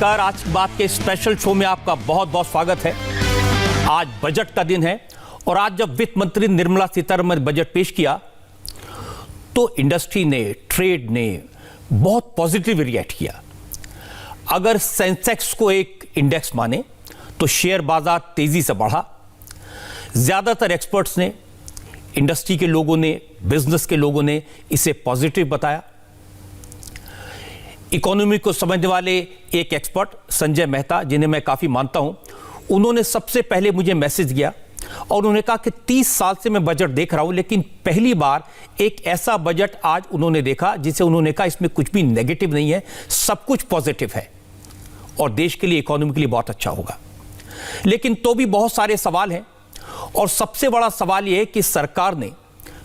नमस्कार। आज की बात के स्पेशल शो में आपका बहुत बहुत स्वागत है। आज बजट का दिन है और आज जब वित्त मंत्री निर्मला सीतारमण ने बजट पेश किया तो इंडस्ट्री ने, ट्रेड ने बहुत पॉजिटिव रिएक्ट किया। अगर सेंसेक्स को एक इंडेक्स माने तो शेयर बाजार तेजी से बढ़ा। ज्यादातर एक्सपर्ट्स ने, इंडस्ट्री के लोगों ने, बिजनेस के लोगों ने इसे पॉजिटिव बताया। इकोनॉमी को समझने वाले एक एक्सपर्ट संजय मेहता, जिन्हें मैं काफी मानता हूं, उन्होंने सबसे पहले मुझे मैसेज किया और उन्होंने कहा कि 30 साल से मैं बजट देख रहा हूं, लेकिन पहली बार एक ऐसा बजट आज उन्होंने देखा जिसे उन्होंने कहा इसमें कुछ भी नेगेटिव नहीं है, सब कुछ पॉजिटिव है और देश के लिए, इकोनॉमी के लिए बहुत अच्छा होगा। लेकिन तो भी बहुत सारे सवाल हैं और सबसे बड़ा सवाल यह है कि सरकार ने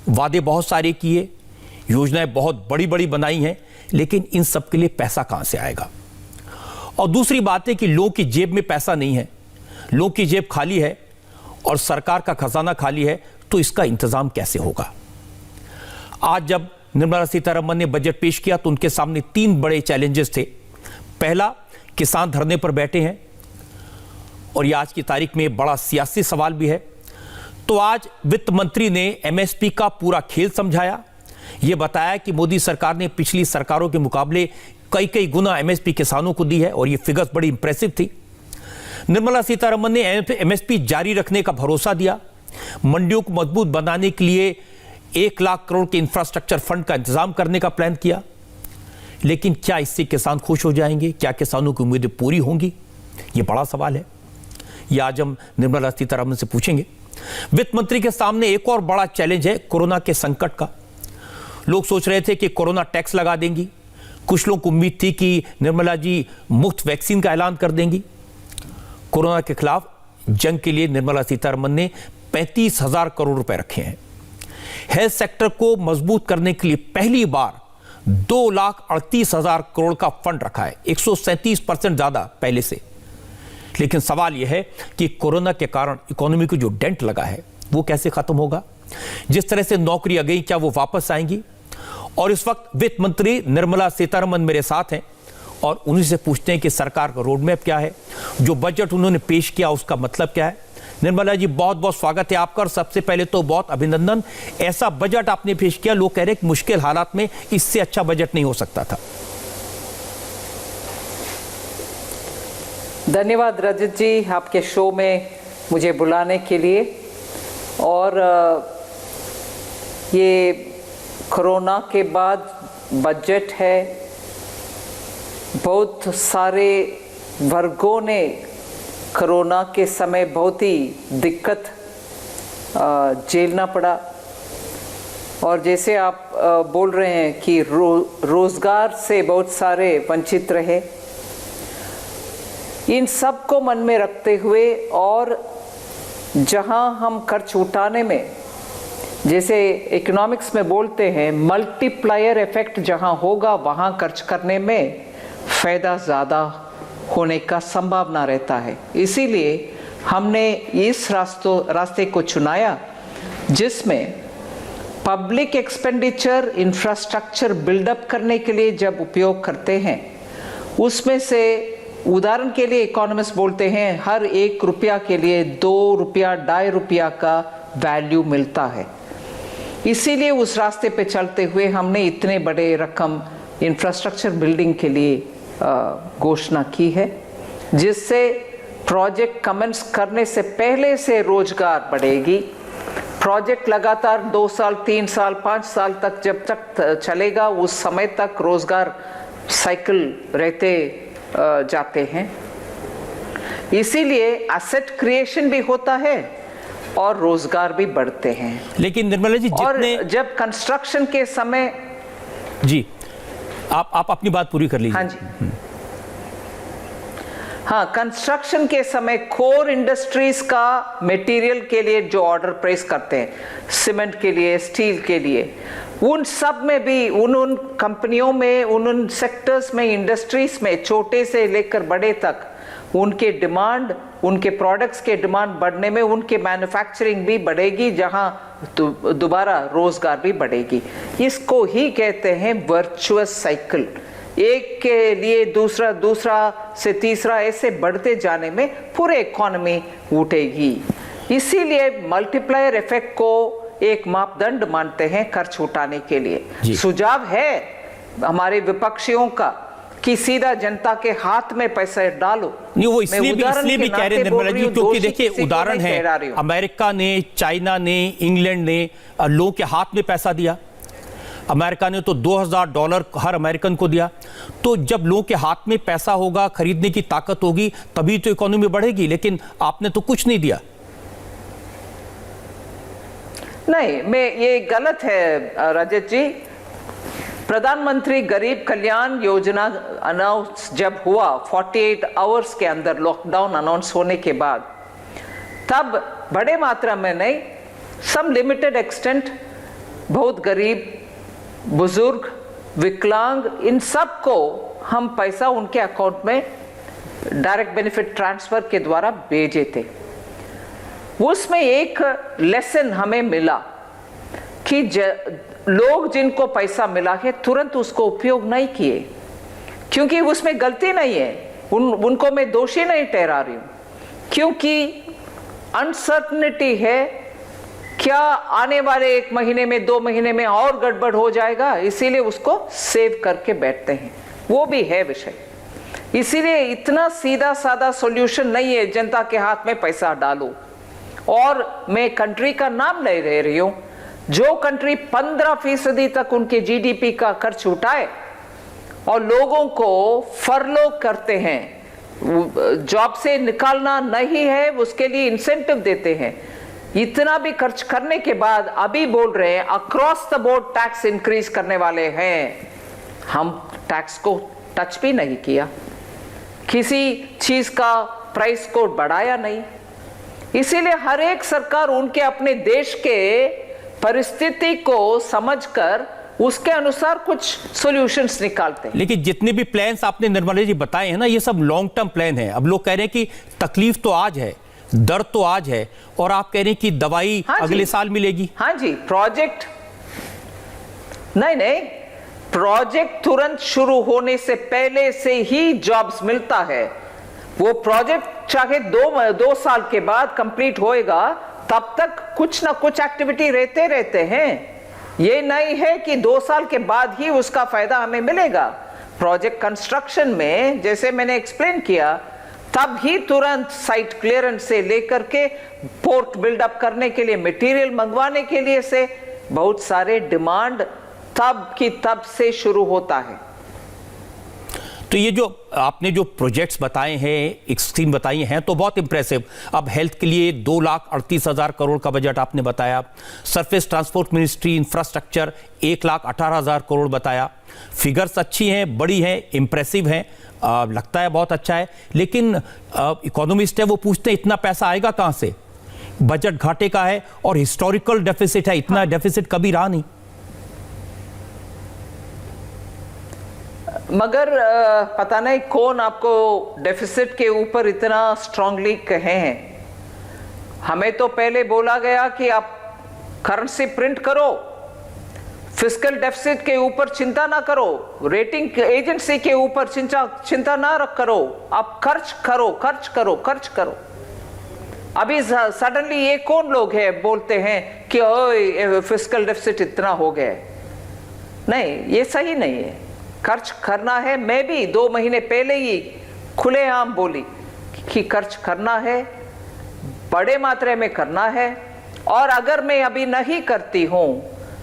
वादे बहुत सारे किए, योजनाएं बहुत बड़ी बड़ी बनाई हैं, लेकिन इन सब के लिए पैसा कहां से आएगा। और दूसरी बात है कि लोगों की जेब में पैसा नहीं है, लोगों की जेब खाली है और सरकार का खजाना खाली है, तो इसका इंतजाम कैसे होगा। आज जब निर्मला सीतारमण ने बजट पेश किया तो उनके सामने 3 बड़े चैलेंजेस थे। पहला, किसान धरने पर बैठे हैं और यह आज की तारीख में बड़ा सियासी सवाल भी है। तो आज वित्त मंत्री ने एमएसपी का पूरा खेल समझाया। यह बताया कि मोदी सरकार ने पिछली सरकारों के मुकाबले कई गुना एमएसपी किसानों को दी है और यह फिगर्स बड़ी इंप्रेसिव थी। निर्मला सीतारमण ने एमएसपी जारी रखने का भरोसा दिया। मंडियों को मजबूत बनाने के लिए 1 लाख करोड़ के इंफ्रास्ट्रक्चर फंड का इंतजाम करने का प्लान किया। लेकिन क्या इससे किसान खुश हो जाएंगे? क्या किसानों की उम्मीदें पूरी होंगी? यह बड़ा सवाल है। यह आज हम निर्मला सीतारमण से पूछेंगे। वित्त मंत्री के सामने एक और बड़ा चैलेंज है कोरोना के संकट का। लोग सोच रहे थे कि कोरोना टैक्स लगा देंगी, कुछ लोगों को उम्मीद थी कि निर्मला जी मुफ्त वैक्सीन का ऐलान कर देंगी। कोरोना के खिलाफ जंग के लिए निर्मला सीतारमण ने 35,000 करोड़ रुपए रखे हैं। हेल्थ सेक्टर को मजबूत करने के लिए पहली बार 2,38,000 करोड़ का फंड रखा है, 137% ज्यादा पहले से। लेकिन सवाल यह है कि कोरोना के कारण इकोनॉमी को जो डेंट लगा है वो कैसे खत्म होगा। जिस तरह से नौकरियां गई, क्या वो वापस आएंगी? और इस वक्त वित्त मंत्री निर्मला सीतारमण मेरे साथ हैं और उन्हीं से पूछते हैं कि सरकार का रोड मैप क्या है, जो बजट उन्होंने पेश किया उसका मतलब क्या है। निर्मला जी, बहुत बहुत स्वागत है आपका और सबसे पहले तो बहुत अभिनंदन। ऐसा बजट आपने पेश किया, लोग कह रहे हैं कि मुश्किल हालात में इससे अच्छा बजट नहीं हो सकता था। धन्यवाद रजत जी, आपके शो में मुझे बुलाने के लिए। और ये कोरोना के बाद बजट है, बहुत सारे वर्गों ने कोरोना के समय बहुत ही दिक्कत झेलना पड़ा। और जैसे आप बोल रहे हैं कि रोजगार से बहुत सारे वंचित रहे, इन सब को मन में रखते हुए और जहां हम खर्च उठाने में, जैसे इकोनॉमिक्स में बोलते हैं, मल्टीप्लायर इफेक्ट जहां होगा वहां खर्च करने में फायदा ज़्यादा होने का संभावना रहता है। इसीलिए हमने इस रास्ते को चुनाया जिसमें पब्लिक एक्सपेंडिचर इंफ्रास्ट्रक्चर बिल्डअप करने के लिए जब उपयोग करते हैं, उसमें से उदाहरण के लिए इकोनॉमिस्ट बोलते हैं हर 1 रुपया के लिए 2 रुपया 2.5 रुपया का वैल्यू मिलता है। इसीलिए उस रास्ते पे चलते हुए हमने इतने बड़े रकम इंफ्रास्ट्रक्चर बिल्डिंग के लिए घोषणा की है, जिससे प्रोजेक्ट कमेंस करने से पहले से रोजगार बढ़ेगी। प्रोजेक्ट लगातार 2 साल, 3 साल, 5 साल तक जब तक चलेगा, उस समय तक रोजगार साइकिल रहते जाते हैं। इसीलिए एसेट क्रिएशन भी होता है और रोजगार भी बढ़ते हैं। लेकिन निर्मला जी, जितने और जब कंस्ट्रक्शन के समय, जी आप अपनी बात पूरी कर लीजिए। हाँ जी, हाँ, कंस्ट्रक्शन के समय कोर इंडस्ट्रीज का मटेरियल के लिए जो ऑर्डर प्लेस करते हैं, सीमेंट के लिए, स्टील के लिए, उन सब में भी उन कंपनियों में, उन सेक्टर्स में, इंडस्ट्रीज में, छोटे से लेकर बड़े तक उनके डिमांड, उनके प्रोडक्ट्स के डिमांड बढ़ने में उनके मैन्युफैक्चरिंग भी बढ़ेगी, जहां दोबारा रोजगार भी बढ़ेगी। इसको ही कहते हैं वर्चुअस साइकिल, एक के लिए दूसरा, दूसरा से तीसरा, ऐसे बढ़ते जाने में पूरे इकोनॉमी उठेगी। इसीलिए मल्टीप्लायर इफेक्ट को एक मापदंड मानते हैं खर्च उठाने के लिए। सुझाव है हमारे विपक्षियों का कि सीधा जनता के हाथ में पैसे डालो। नहीं, वो इसलिए भी कह रहे हैं निर्मला जी, क्योंकि देखिए उदाहरण है, अमेरिका ने, चाइना ने, इंग्लैंड ने लोगों के हाथ में पैसा दिया। अमेरिका ने तो $2000 हर अमेरिकन को दिया। तो जब लोगों के हाथ में पैसा होगा, खरीदने की ताकत होगी, तभी तो इकोनॉमी बढ़ेगी। लेकिन आपने तो कुछ नहीं दिया। नहीं, ये गलत है रजत जी। प्रधानमंत्री गरीब कल्याण योजना अनाउंस जब हुआ 48 आवर्स के अंदर, लॉकडाउन अनाउंस होने के बाद, तब बड़े मात्रा में नहीं, सम लिमिटेड एक्सटेंट बहुत गरीब, बुजुर्ग, विकलांग, इन सब को हम पैसा उनके अकाउंट में डायरेक्ट बेनिफिट ट्रांसफर के द्वारा भेजे थे। उसमें एक लेसन हमें मिला कि लोग जिनको पैसा मिला है तुरंत उसको उपयोग नहीं किए, क्योंकि उसमें गलती नहीं है, उनको मैं दोषी नहीं ठहरा रही हूं, क्योंकि अनसर्टनिटी है, क्या आने वाले 1 महीने में, 2 महीने में और गड़बड़ हो जाएगा, इसीलिए उसको सेव करके बैठते हैं। वो भी है विषय। इसीलिए इतना सीधा साधा सॉल्यूशन नहीं है जनता के हाथ में पैसा डालो। और मैं कंट्री का नाम ले रही हूं, जो कंट्री 15% तक उनके जीडीपी का खर्च उठाए और लोगों को फरलो करते हैं, जॉब से निकालना नहीं है, उसके लिए इंसेंटिव देते हैं, इतना भी खर्च करने के बाद अभी बोल रहे हैं across the board tax increase करने वाले हैं। हम टैक्स को टच भी नहीं किया, किसी चीज का प्राइस को बढ़ाया नहीं। इसीलिए हर एक सरकार उनके अपने देश के परिस्थिति को समझकर उसके अनुसार कुछ सॉल्यूशंस निकालते हैं। लेकिन जितने भी प्लान्स आपने निर्मला जी बताए हैं ना, ये सब लॉन्ग टर्म प्लान है। अब लोग कह रहे हैं कि तकलीफ तो आज है, दर्द तो आज है, और आप कह रहे हैं कि दवाई अगले साल मिलेगी। हाँ जी, प्रोजेक्ट नहीं, प्रोजेक्ट तुरंत शुरू होने से पहले से ही जॉब्स मिलता है। वो प्रोजेक्ट चाहे 2 साल के बाद कंप्लीट होएगा, तब तक कुछ ना कुछ एक्टिविटी रहते हैं। ये नहीं है कि 2 साल के बाद ही उसका फायदा हमें मिलेगा। प्रोजेक्ट कंस्ट्रक्शन में, जैसे मैंने एक्सप्लेन किया, तब ही तुरंत साइट क्लियरेंस से लेकर के पोर्ट बिल्डअप करने के लिए, मटेरियल मंगवाने के लिए से बहुत सारे डिमांड तब से शुरू होता है। तो ये जो आपने जो प्रोजेक्ट्स बताए हैं, एक स्कीम बताई हैं, तो बहुत इंप्रेसिव। अब हेल्थ के लिए 2,38,000 करोड़ का बजट आपने बताया। Surface transport ministry, infrastructure 1,18,000 crore बताया। फिगर्स अच्छी हैं, बड़ी हैं, इंप्रेसिव हैं, लगता है बहुत अच्छा है। लेकिन इकोनॉमिस्ट है, वो पूछते हैं इतना पैसा आएगा कहां से? बजट घाटे का है और हिस्टोरिकल डेफिसिट है, इतना डेफिसिट कभी रहा नहीं। मगर पता नहीं कौन आपको डेफिसिट के ऊपर इतना स्ट्रांगली कहे हैं। हमें तो पहले बोला गया कि आप करेंसी प्रिंट करो, फिस्कल डेफिसिट के ऊपर चिंता ना करो, रेटिंग एजेंसी के ऊपर चिंता ना करो, आप खर्च करो। अभी सडनली ये कौन लोग हैं बोलते हैं कि ओए फिस्कल डेफिसिट इतना हो गया। नहीं, ये सही नहीं है। खर्च करना है। मैं भी 2 महीने पहले ही खुलेआम बोली कि खर्च करना है, बड़े मात्रा में करना है, और अगर मैं अभी नहीं करती हूं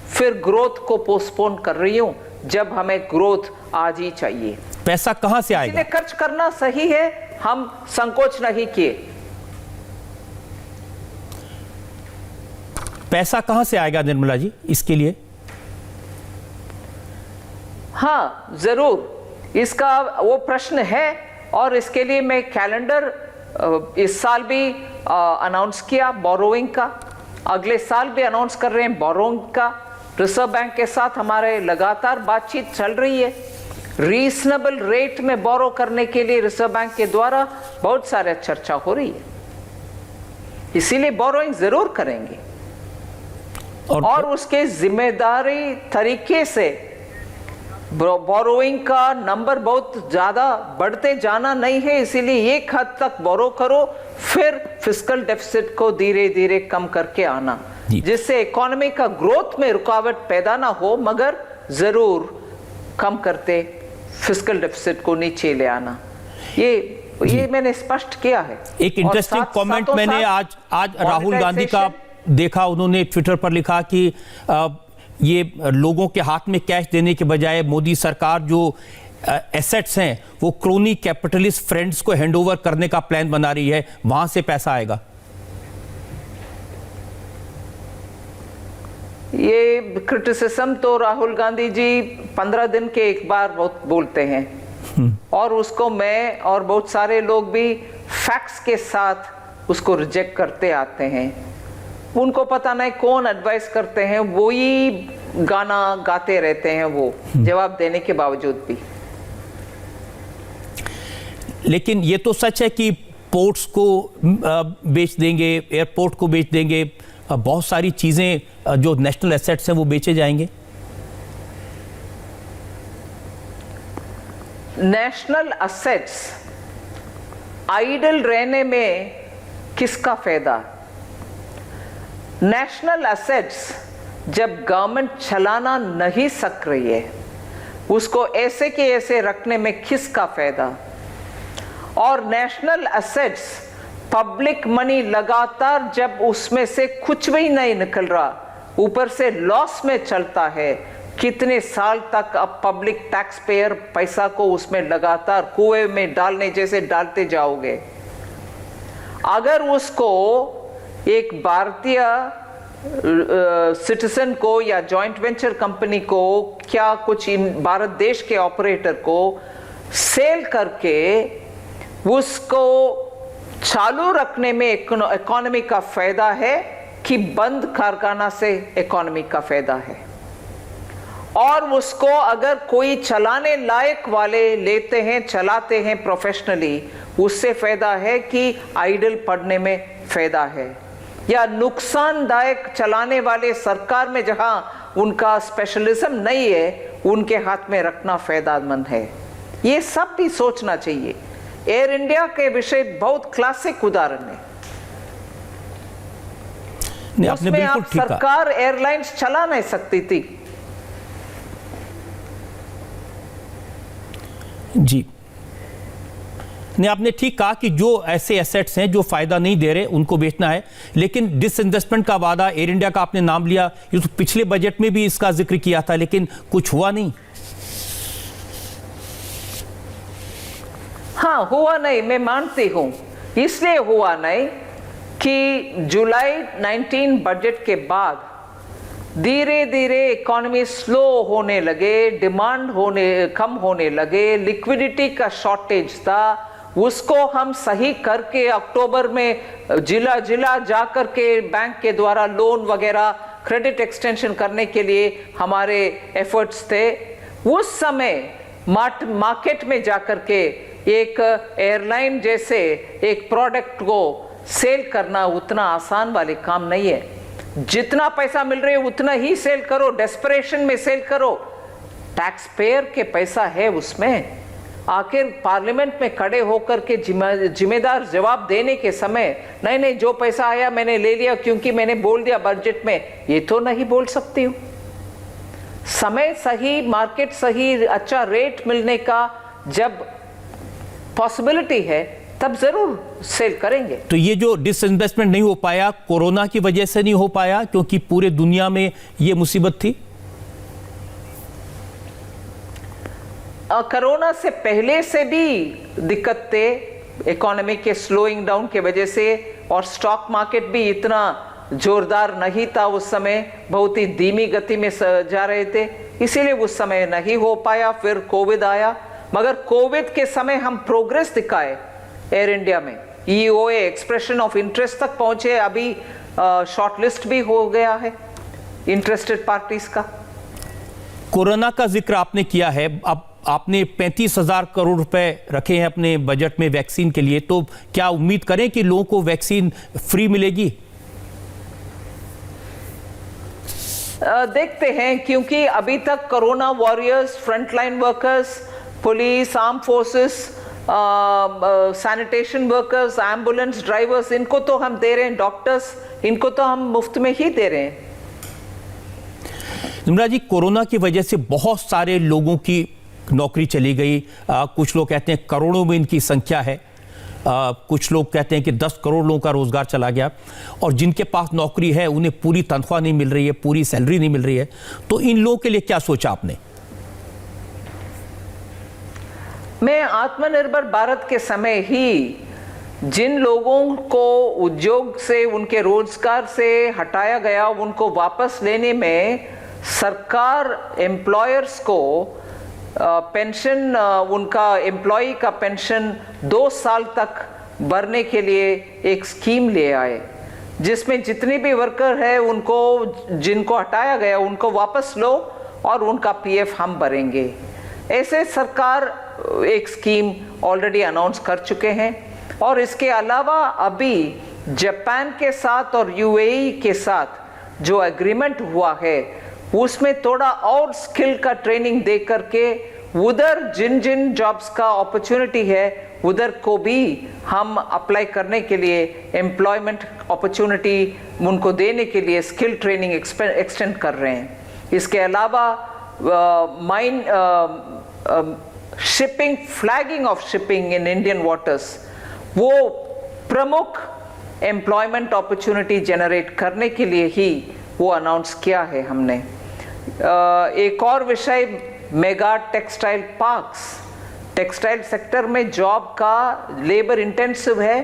फिर ग्रोथ को पोस्टपोन कर रही हूं, जब हमें ग्रोथ आज ही चाहिए। पैसा कहां से आएगा? इसलिए खर्च करना सही है, हम संकोच नहीं किए। पैसा कहां से आएगा निर्मला जी इसके लिए? हाँ, जरूर, इसका वो प्रश्न है, और इसके लिए मैं कैलेंडर इस साल भी अनाउंस किया बोरोइंग का, अगले साल भी अनाउंस कर रहे हैं बोरोइंग का। रिजर्व बैंक के साथ हमारे लगातार बातचीत चल रही है। रीजनेबल रेट में बोरो करने के लिए रिजर्व बैंक के द्वारा बहुत सारे चर्चा हो रही है, इसीलिए बोरोइंग जरूर करेंगे और उसके जिम्मेदारी तरीके से बोरोइंग का नंबर बहुत ज्यादा बढ़ते जाना नहीं है, इसीलिए एक हद तक बोरो करो, फिर फिस्कल डेफिसिट को धीरे धीरे कम करके आना, जिससे इकोनॉमी का ग्रोथ में रुकावट पैदा ना हो, मगर जरूर कम करते फिस्कल डेफिसिट को नीचे ले आना। ये मैंने स्पष्ट किया है। एक इंटरेस्टिंग कमेंट मैंने आज राहुल गांधी का देखा, उन्होंने ट्विटर पर लिखा कि ये लोगों के हाथ में कैश देने के बजाय मोदी सरकार जो एसेट्स हैं वो क्रोनी कैपिटलिस्ट फ्रेंड्स को हैंडओवर करने का प्लान बना रही है, वहां से पैसा आएगा। ये क्रिटिसिज्म तो राहुल गांधी जी 15 दिन के एक बार बहुत बोलते हैं और उसको मैं और बहुत सारे लोग भी फैक्ट्स के साथ उसको रिजेक्ट करते आते हैं। उनको पता नहीं कौन एडवाइस करते हैं, वो ही गाना गाते रहते हैं वो जवाब देने के बावजूद भी। लेकिन ये तो सच है कि पोर्ट्स को बेच देंगे, एयरपोर्ट को बेच देंगे, बहुत सारी चीजें जो नेशनल एसेट्स हैं वो बेचे जाएंगे। नेशनल एसेट्स आइडल रहने में किसका फायदा? नेशनल एसेट्स जब गवर्नमेंट चलाना नहीं सक रही है, उसको ऐसे के ऐसे रखने में किसका फायदा? और नेशनल एसेट्स पब्लिक मनी लगातार जब उसमें से कुछ भी नहीं निकल रहा, ऊपर से लॉस में चलता है, कितने साल तक अब पब्लिक टैक्स पेयर पैसा को उसमें लगातार कुएं में डालने जैसे डालते जाओगे? अगर उसको एक भारतीय सिटीजन को या जॉइंट वेंचर कंपनी को, क्या कुछ भारत देश के ऑपरेटर को सेल करके उसको चालू रखने में इकोनॉमी का फायदा है कि बंद कारखाना से इकोनॉमी का फायदा है? और उसको अगर कोई चलाने लायक वाले लेते हैं, चलाते हैं प्रोफेशनली, उससे फायदा है कि आइडल पड़ने में फायदा है? या नुकसानदायक चलाने वाले सरकार में जहां उनका स्पेशलिज्म नहीं है, उनके हाथ में रखना फायदेमंद है? ये सब भी सोचना चाहिए। एयर इंडिया के विषय बहुत क्लासिक उदाहरण है। उसमें आप सरकार एयरलाइंस चला नहीं सकती थी। जी नहीं, आपने ठीक कहा कि जो ऐसे एसेट्स हैं जो फायदा नहीं दे रहे उनको बेचना है, लेकिन डिसइन्वेस्टमेंट का वादा एयर इंडिया का आपने नाम लिया, ये तो पिछले बजट में भी इसका जिक्र किया था, लेकिन कुछ हुआ नहीं। हाँ, हुआ नहीं, मैं मानती हूं। इसलिए हुआ नहीं कि जुलाई 19 बजट के बाद धीरे धीरे इकोनॉमी स्लो होने लगे, डिमांड कम होने लगे, लिक्विडिटी का शॉर्टेज था, उसको हम सही करके अक्टूबर में जिला जिला जाकर के बैंक के द्वारा लोन वगैरह क्रेडिट एक्सटेंशन करने के लिए हमारे एफर्ट्स थे। उस समय मार्केट में जाकर के एक एयरलाइन जैसे एक प्रोडक्ट को सेल करना उतना आसान वाले काम नहीं है। जितना पैसा मिल रहा है उतना ही सेल करो, डेस्परेशन में सेल करो। टैक्स पेयर के पैसा है उसमें। आखिर पार्लियामेंट में खड़े होकर के जिम्मेदार जवाब देने के समय नहीं जो पैसा आया मैंने ले लिया क्योंकि मैंने बोल दिया बजट में, ये तो नहीं बोल सकती हूँ। समय सही, मार्केट सही, अच्छा रेट मिलने का जब पॉसिबिलिटी है तब जरूर सेल करेंगे। तो ये जो डिसइन्वेस्टमेंट नहीं हो पाया कोरोना की वजह से नहीं हो पाया, क्योंकि पूरे दुनिया में ये मुसीबत थी? कोरोना से पहले से भी दिक्कत थे, इकोनॉमी के स्लोइंग डाउन के वजह से, और स्टॉक मार्केट भी इतना जोरदार नहीं था उस समय, बहुत ही धीमी गति में जा रहे थे, इसीलिए उस समय नहीं हो पाया। फिर कोविड आया, मगर कोविड के समय हम प्रोग्रेस दिखाए एयर इंडिया में। EOA एक्सप्रेशन ऑफ इंटरेस्ट तक पहुंचे, अभी शॉर्टलिस्ट भी हो गया है इंटरेस्टेड पार्टीज का। कोरोना का जिक्र आपने किया है, अब आपने 35,000 करोड़ रुपए रखे हैं अपने बजट में वैक्सीन के लिए, तो क्या उम्मीद करें कि लोगों को वैक्सीन फ्री मिलेगी? देखते हैं, क्योंकि अभी तक corona warriors, frontline workers, police, arm forces, sanitation workers, ambulance drivers, इनको तो हम दे रहे हैं, डॉक्टर्स, इनको तो हम मुफ्त में ही दे रहे हैं। निर्मला जी, कोरोना की वजह से बहुत सारे लोगों की नौकरी चली गई। कुछ लोग कहते हैं करोड़ों में इनकी संख्या है, कुछ लोग कहते हैं कि 10 करोड़ लोगों का रोजगार चला गया, और जिनके पास नौकरी है उन्हें पूरी तनख्वाह नहीं मिल रही है, पूरी सैलरी नहीं मिल रही है। तो इन लोगों के लिए क्या सोचा आपने? मैं आत्मनिर्भर भारत के समय ही जिन लोगों को उद्योग से, उनके रोजगार से हटाया गया, उनको वापस लेने में सरकार एम्प्लॉयर्स को पेंशन, उनका एम्प्लॉय का पेंशन 2 साल तक भरने के लिए एक स्कीम ले आए, जिसमें जितने भी वर्कर है उनको, जिनको हटाया गया उनको वापस लो और उनका पीएफ हम भरेंगे। ऐसे सरकार एक स्कीम ऑलरेडी अनाउंस कर चुके हैं। और इसके अलावा अभी जापान के साथ और यूएई के साथ जो एग्रीमेंट हुआ है, उसमें थोड़ा और स्किल का ट्रेनिंग दे करके उधर जिन जिन जॉब्स का अपॉर्चुनिटी है उधर को भी हम अप्लाई करने के लिए, एम्प्लॉयमेंट अपॉर्चुनिटी उनको देने के लिए स्किल ट्रेनिंग एक्सटेंड कर रहे हैं। इसके अलावा shipping, flagging of shipping in Indian waters, वो प्रमुख एम्प्लॉयमेंट अपॉर्चुनिटी जनरेट करने के लिए ही वो अनाउंस किया है हमने। एक और विषय, mega textile parks, textile sector में जॉब का लेबर इंटेंसिव है,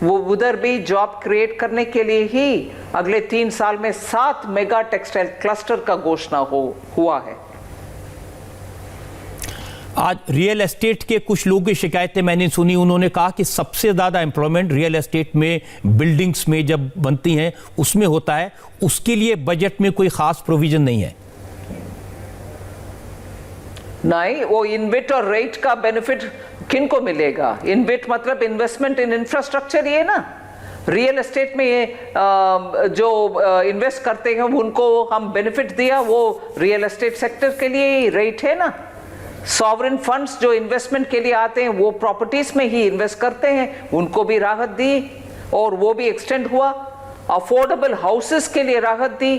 वो उधर भी जॉब क्रिएट करने के लिए ही अगले 3 साल में 7 मेगा टेक्सटाइल क्लस्टर का घोषणा हुआ है। आज रियल एस्टेट के कुछ लोगों की शिकायतें मैंने सुनी, उन्होंने कहा कि सबसे ज्यादा एम्प्लॉयमेंट रियल एस्टेट में, बिल्डिंग्स में जब बनती हैं उसमें होता है, उसके लिए बजट में कोई खास प्रोविजन नहीं है। नहीं, वो इनबिट और रेट का बेनिफिट किनको मिलेगा? इनबिट मतलब इन्वेस्टमेंट इन इंफ्रास्ट्रक्चर, ये ना रियल एस्टेट में ये जो इन्वेस्ट करते हैं उनको हम बेनिफिट दिया, वो रियल एस्टेट सेक्टर के लिए ही रेट है ना। सॉवरेन फंड्स जो इन्वेस्टमेंट के लिए आते हैं वो प्रॉपर्टीज में ही इन्वेस्ट करते हैं, उनको भी राहत दी और वो भी एक्सटेंड हुआ। अफोर्डेबल हाउसेस के लिए राहत दी,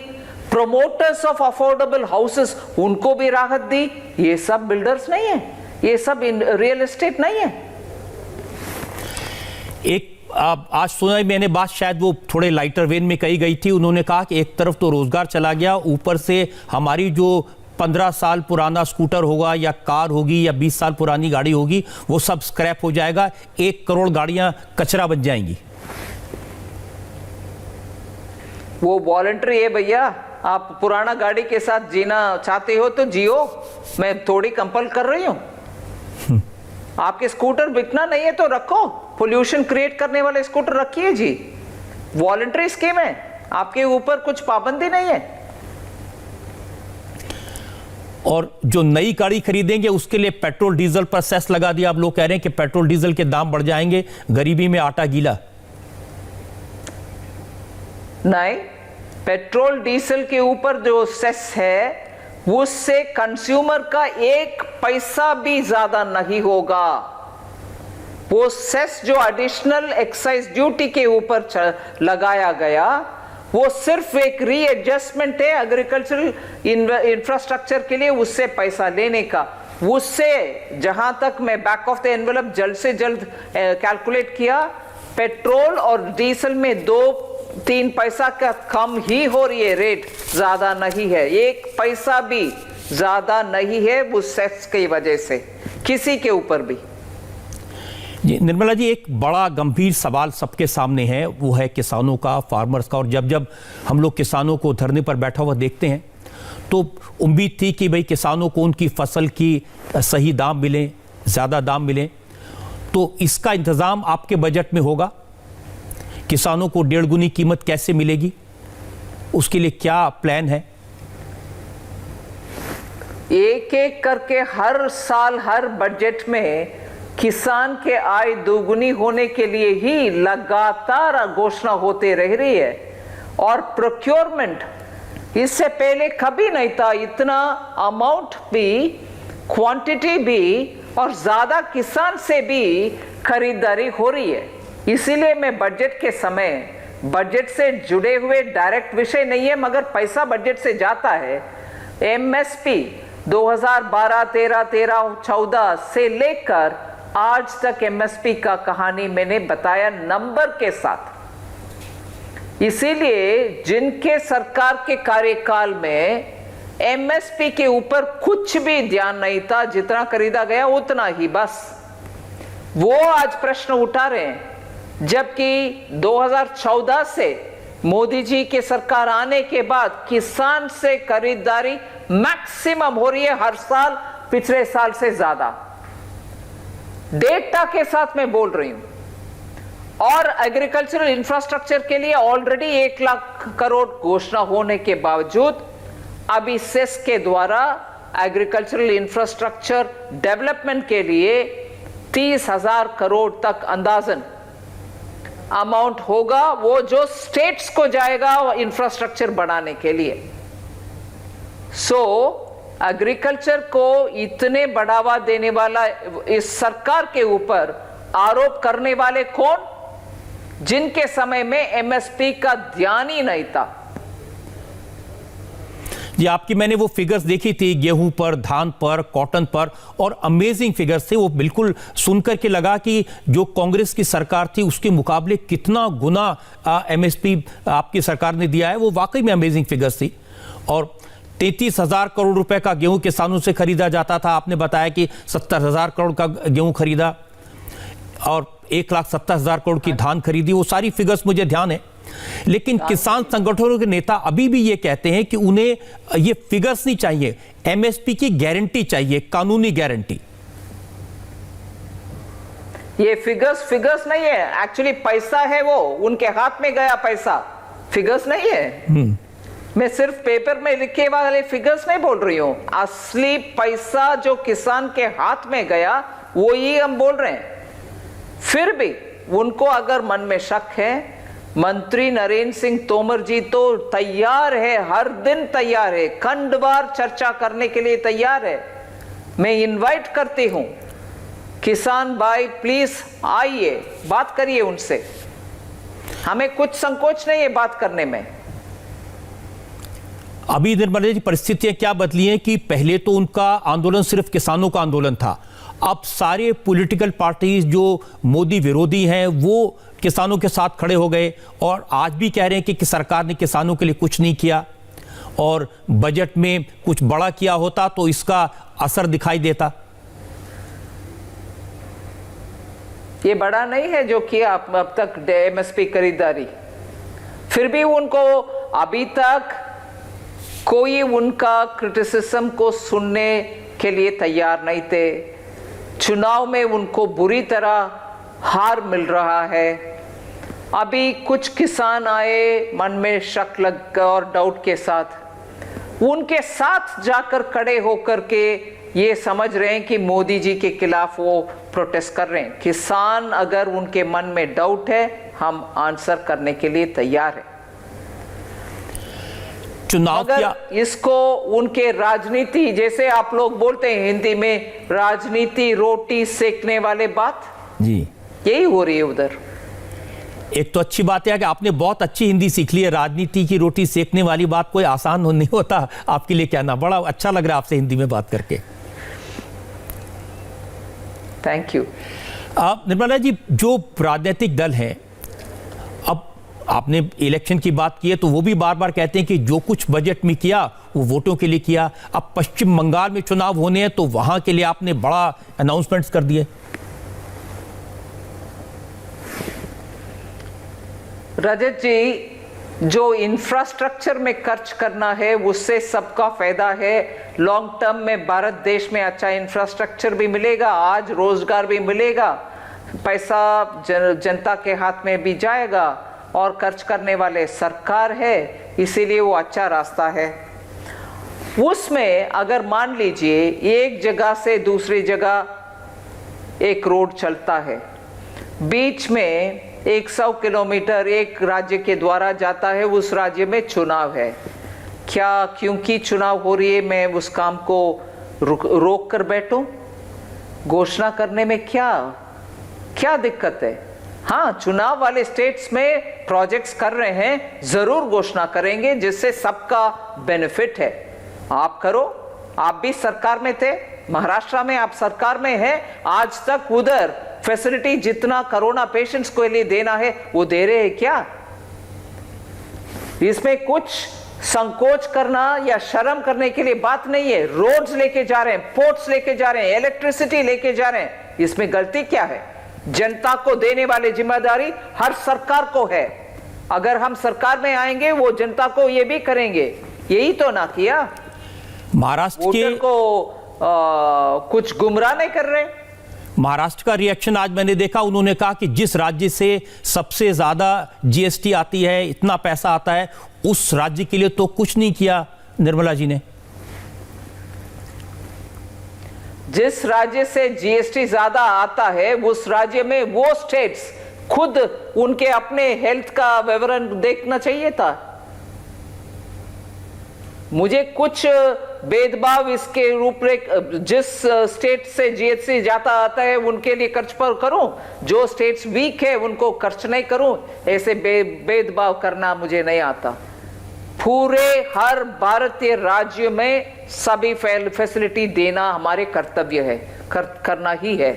प्रोमोटर्स ऑफ अफोर्डेबल हाउसेस उनको भी राहत दी। ये सब बिल्डर्स नहीं है, ये सब रियल एस्टेट नहीं है। एक आज सुना मैंने बात, शायद वो थोड़े लाइटर वेन में कही गई थी, उन्होंने कहा कि एक तरफ तो रोजगार चला गया, ऊपर से हमारी जो 15 साल पुराना स्कूटर होगा या कार होगी या 20 साल पुरानी गाड़ी होगी वो सब स्क्रैप हो जाएगा, 1 करोड़ गाड़ियां कचरा बन जाएंगी। वो वॉलंटरी है भैया, आप पुराना गाड़ी के साथ जीना चाहते हो तो जियो, मैं थोड़ी कंपल कर रही हूं। आपके स्कूटर बिकना नहीं है तो रखो, पोल्यूशन क्रिएट करने वाले स्कूटर रखिए जी, वॉलंटरी स्कीम है, आपके ऊपर कुछ पाबंदी नहीं है। और जो नई गाड़ी खरीदेंगे उसके लिए पेट्रोल डीजल पर सेस लगा दिया, आप लोग कह रहे हैं कि पेट्रोल डीजल के दाम बढ़ जाएंगे, गरीबी में आटा गीला। नहीं, पेट्रोल डीजल के ऊपर जो सेस है उससे कंज्यूमर का 1 पैसा भी ज्यादा नहीं होगा। वो सेस जो एडिशनल एक्साइज ड्यूटी के ऊपर लगाया गया वो सिर्फ एक रीएडजस्टमेंट है एग्रीकल्चरल इंफ्रास्ट्रक्चर के लिए, उससे पैसा लेने का। उससे जहां तक मैं बैक ऑफ द एनवेलप जल्द से जल्द कैलकुलेट किया, पेट्रोल और डीजल में 2-3 पैसा का कम ही हो रही है, रेट ज्यादा नहीं है, 1 पैसा भी ज्यादा नहीं है उस सेस की वजह से किसी के ऊपर भी। जी निर्मला जी, एक बड़ा गंभीर सवाल सबके सामने है, वो है किसानों का, फार्मर्स का। और जब जब हम लोग किसानों को धरने पर बैठा हुआ देखते हैं तो उम्मीद थी कि भाई किसानों को उनकी फसल की सही दाम मिले, ज़्यादा दाम मिले। तो इसका इंतज़ाम आपके बजट में होगा? किसानों को 1.5 गुनी कीमत कैसे मिलेगी, उसके लिए क्या प्लान है? एक एक करके हर साल हर बजट में किसान के आय दोगुनी होने के लिए ही लगातार घोषणा होते रह रही है। और प्रोक्योरमेंट इससे पहले कभी नहीं था इतना अमाउंट भी, क्वांटिटी भी और ज्यादा किसान से भी खरीदारी हो रही है। इसीलिए मैं बजट के समय, बजट से जुड़े हुए डायरेक्ट विषय नहीं है मगर पैसा बजट से जाता है, एमएसपी 2012, 13, 14 से लेकर आज तक एमएसपी का कहानी मैंने बताया नंबर के साथ। इसीलिए जिनके सरकार के कार्यकाल में एमएसपी के ऊपर कुछ भी ध्यान नहीं था, जितना खरीदा गया उतना ही बस, वो आज प्रश्न उठा रहे हैं। जबकि 2014 से मोदी जी के सरकार आने के बाद किसान से खरीदारी मैक्सिमम हो रही है, हर साल पिछले साल से ज्यादा। डेटा के साथ मैं बोल रही हूं। और एग्रीकल्चरल इंफ्रास्ट्रक्चर के लिए ऑलरेडी 1 लाख करोड़ घोषणा होने के बावजूद अभी सेस के द्वारा एग्रीकल्चरल इंफ्रास्ट्रक्चर डेवलपमेंट के लिए 30,000 करोड़ तक अंदाजन अमाउंट होगा, वो जो स्टेट्स को जाएगा इंफ्रास्ट्रक्चर बढ़ाने के लिए। एग्रीकल्चर को इतने बढ़ावा देने वाला इस सरकार के ऊपर आरोप करने वाले कौन? जिनके समय में एमएसपी का ध्यान ही नहीं था। जी, आपकी मैंने वो फिगर्स देखी थी गेहूं पर, धान पर, कॉटन पर, और अमेजिंग फिगर्स थे वो। बिल्कुल सुनकर के लगा कि जो कांग्रेस की सरकार थी उसके मुकाबले कितना गुना एमएसपी आपकी सरकार ने दिया है, वो वाकई में अमेजिंग फिगर्स थी। और 33,000 करोड़ रुपए का गेहूं किसानों से खरीदा जाता था, आपने बताया कि 70,000 करोड़ का गेहूं खरीदा और 1,70,000 करोड़ की धान खरीदी। वो सारी फिगर्स मुझे ध्यान है, लेकिन किसान संगठनों के नेता अभी भी ये कहते हैं कि उन्हें ये फिगर्स नहीं चाहिए, एमएसपी की गारंटी चाहिए, कानूनी गारंटी। ये फिगर्स नहीं है, एक्चुअली पैसा है, वो उनके हाथ में गया पैसा, फिगर्स नहीं है। मैं सिर्फ पेपर में लिखे वाले फिगर्स नहीं बोल रही हूं, असली पैसा जो किसान के हाथ में गया वो ही हम बोल रहे हैं। फिर भी उनको अगर मन में शक है, मंत्री नरेंद्र सिंह तोमर जी तो तैयार है, हर दिन तैयार है, खंडवार चर्चा करने के लिए तैयार है। मैं इनवाइट करती हूं, किसान भाई प्लीज आइए, बात करिए उनसे, हमें कुछ संकोच नहीं है बात करने में। अभी निर्मला जी परिस्थितियां क्या बदली हैं कि पहले तो उनका आंदोलन सिर्फ किसानों का आंदोलन था, अब सारे पॉलिटिकल पार्टीज जो मोदी विरोधी हैं वो किसानों के साथ खड़े हो गए और आज भी कह रहे हैं कि सरकार ने किसानों के लिए कुछ नहीं किया और बजट में कुछ बड़ा किया होता तो इसका असर दिखाई देता। ये बड़ा नहीं है जो किया अब तक एमएसपी खरीदारी, फिर भी उनको अभी तक कोई उनका क्रिटिसिज्म को सुनने के लिए तैयार नहीं थे। चुनाव में उनको बुरी तरह हार मिल रहा है। अभी कुछ किसान आए मन में शक लग और डाउट के साथ, उनके साथ जाकर खड़े होकर के ये समझ रहे हैं कि मोदी जी के खिलाफ वो प्रोटेस्ट कर रहे हैं। किसान अगर उनके मन में डाउट है, हम आंसर करने के लिए तैयार हैं। चुनाव अगर इसको उनके राजनीति, जैसे आप लोग बोलते हैं हिंदी में, राजनीति रोटी सेकने वाले बात, जी यही हो रही है उधर। एक तो अच्छी बात है कि आपने बहुत अच्छी हिंदी सीख ली है, राजनीति की रोटी सेकने वाली बात कोई आसान नहीं होता आपके लिए कहना, बड़ा अच्छा लग रहा है आपसे हिंदी में बात करके। Thank you. निर्मला जी, जो राजनीतिक दल हैं, अब आपने इलेक्शन की बात की है तो वो भी बार बार कहते हैं कि जो कुछ बजट में किया वो वोटों के लिए किया। अब पश्चिम बंगाल में चुनाव होने हैं तो वहां के लिए आपने बड़ा अनाउंसमेंट्स कर दिए। रजत जी, जो इंफ्रास्ट्रक्चर में खर्च करना है उससे सबका फायदा है। लॉन्ग टर्म में भारत देश में अच्छा इंफ्रास्ट्रक्चर भी मिलेगा, आज रोजगार भी मिलेगा, पैसा जनता के हाथ में भी जाएगा और खर्च करने वाले सरकार है, इसीलिए वो अच्छा रास्ता है। उसमें अगर मान लीजिए एक जगह से दूसरी जगह एक रोड चलता है, बीच में 100 किलोमीटर एक राज्य के द्वारा जाता है, उस राज्य में चुनाव है, क्या क्योंकि चुनाव हो रही है मैं उस काम को रोक कर बैठूं? घोषणा करने में क्या दिक्कत है? हाँ, चुनाव वाले स्टेट्स में प्रोजेक्ट्स कर रहे हैं, जरूर घोषणा करेंगे जिससे सबका बेनिफिट है। आप करो, आप भी सरकार में थे, महाराष्ट्र में आप सरकार में हैं, आज तक उधर फैसिलिटी जितना कोरोना पेशेंट्स को लिए देना है वो दे रहे हैं क्या? इसमें कुछ संकोच करना या शर्म करने के लिए बात नहीं है। रोड्स लेके जा रहे हैं, पोर्ट्स लेके जा रहे हैं, इलेक्ट्रिसिटी लेके जा रहे हैं, इसमें गलती क्या है? जनता को देने वाली जिम्मेदारी हर सरकार को है। अगर हम सरकार में आएंगे वो जनता को ये भी करेंगे, यही तो ना किया। महाराष्ट्र के वोटर को कुछ गुमराह नहीं कर रहे। महाराष्ट्र का रिएक्शन आज मैंने देखा, उन्होंने कहा कि जिस राज्य से सबसे ज्यादा जीएसटी आती है, इतना पैसा आता है, उस राज्य के लिए तो कुछ नहीं किया निर्मला जी ने। जिस राज्य से जीएसटी ज्यादा आता है उस राज्य में वो स्टेट्स खुद उनके अपने हेल्थ का विवरण देखना चाहिए था। मुझे कुछ भेदभाव इसके रूपरेख, जिस स्टेट से जीएसटी ज्यादा आता है उनके लिए खर्च पर करूं, जो स्टेट्स वीक है उनको खर्च नहीं करूं, ऐसे भेदभाव करना मुझे नहीं आता। पूरे हर भारतीय राज्य में सभी फैसिलिटी देना हमारे कर्तव्य है, करना ही है।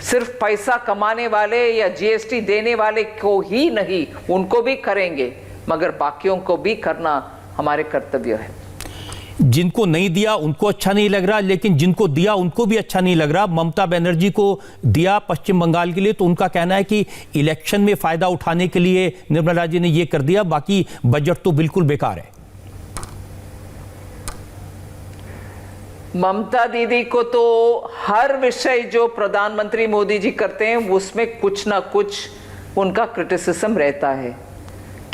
सिर्फ पैसा कमाने वाले या जीएसटी देने वाले को ही नहीं, उनको भी करेंगे, मगर बाकियों को भी करना हमारे कर्तव्य है। जिनको नहीं दिया उनको अच्छा नहीं लग रहा, लेकिन जिनको दिया उनको भी अच्छा नहीं लग रहा। ममता बनर्जी को दिया पश्चिम बंगाल के लिए, तो उनका कहना है कि इलेक्शन में फायदा उठाने के लिए निर्मला जी ने यह कर दिया, बाकी बजट तो बिल्कुल बेकार है। ममता दीदी को तो हर विषय जो प्रधानमंत्री मोदी जी करते हैं उसमें कुछ ना कुछ उनका क्रिटिसिज्म रहता है।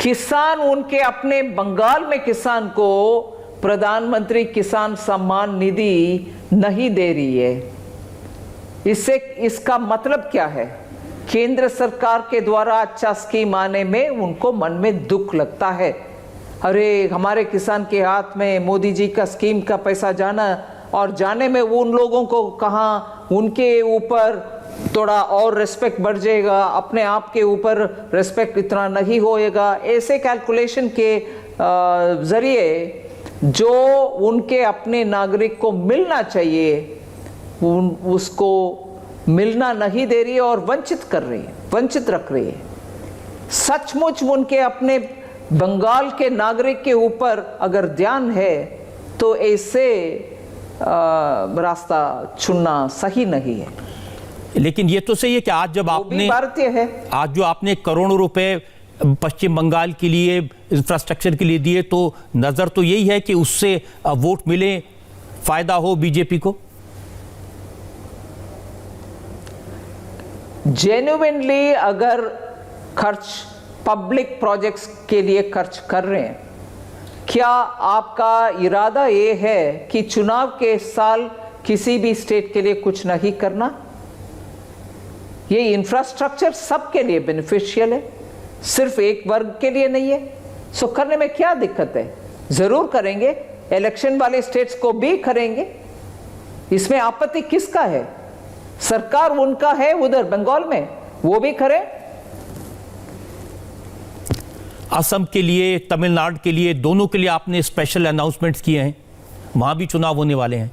किसान, उनके अपने बंगाल में किसान को प्रधानमंत्री किसान सम्मान निधि नहीं दे रही है। इसका मतलब क्या है? केंद्र सरकार के द्वारा अच्छा स्कीम आने में उनको मन में दुख लगता है। अरे हमारे किसान के हाथ में मोदी जी का स्कीम का पैसा जाना, और जाने में उन लोगों को कहाँ उनके ऊपर थोड़ा और रिस्पेक्ट बढ़ जाएगा, अपने आप के ऊपर रिस्पेक्ट इतना नहीं होएगा। ऐसे कैलकुलेशन के जरिए जो उनके अपने नागरिक को मिलना चाहिए उसको मिलना नहीं दे रही है और वंचित कर रही है, वंचित रख रही है। सचमुच उनके अपने बंगाल के नागरिक के ऊपर अगर ध्यान है तो ऐसे रास्ता चुनना सही नहीं है। लेकिन ये तो सही है कि आज जब आपने भारतीय है, आज जो आपने करोड़ों रुपए पश्चिम बंगाल के लिए इंफ्रास्ट्रक्चर के लिए दिए, तो नजर तो यही है कि उससे वोट मिले, फायदा हो बीजेपी को। जेन्युइनली अगर खर्च पब्लिक प्रोजेक्ट्स के लिए खर्च कर रहे हैं, क्या आपका इरादा ये है कि चुनाव के साल किसी भी स्टेट के लिए कुछ नहीं करना? ये इंफ्रास्ट्रक्चर सबके लिए बेनिफिशियल है, सिर्फ एक वर्ग के लिए नहीं है। सो करने में क्या दिक्कत है? जरूर करेंगे, इलेक्शन वाले स्टेट्स को भी करेंगे, इसमें आपत्ति किसका है? सरकार उनका है उधर बंगाल में, वो भी करें। असम के लिए, तमिलनाडु के लिए, दोनों के लिए आपने स्पेशल अनाउंसमेंट्स किए हैं, वहां भी चुनाव होने वाले हैं।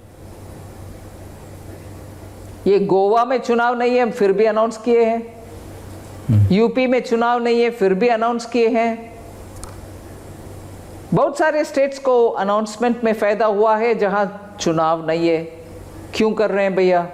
ये गोवा में चुनाव नहीं है फिर भी अनाउंस किए हैं, यूपी में चुनाव नहीं है फिर भी अनाउंस किए हैं। बहुत सारे स्टेट्स को अनाउंसमेंट में फायदा हुआ है जहां चुनाव नहीं है। क्यों कर रहे हैं भैया?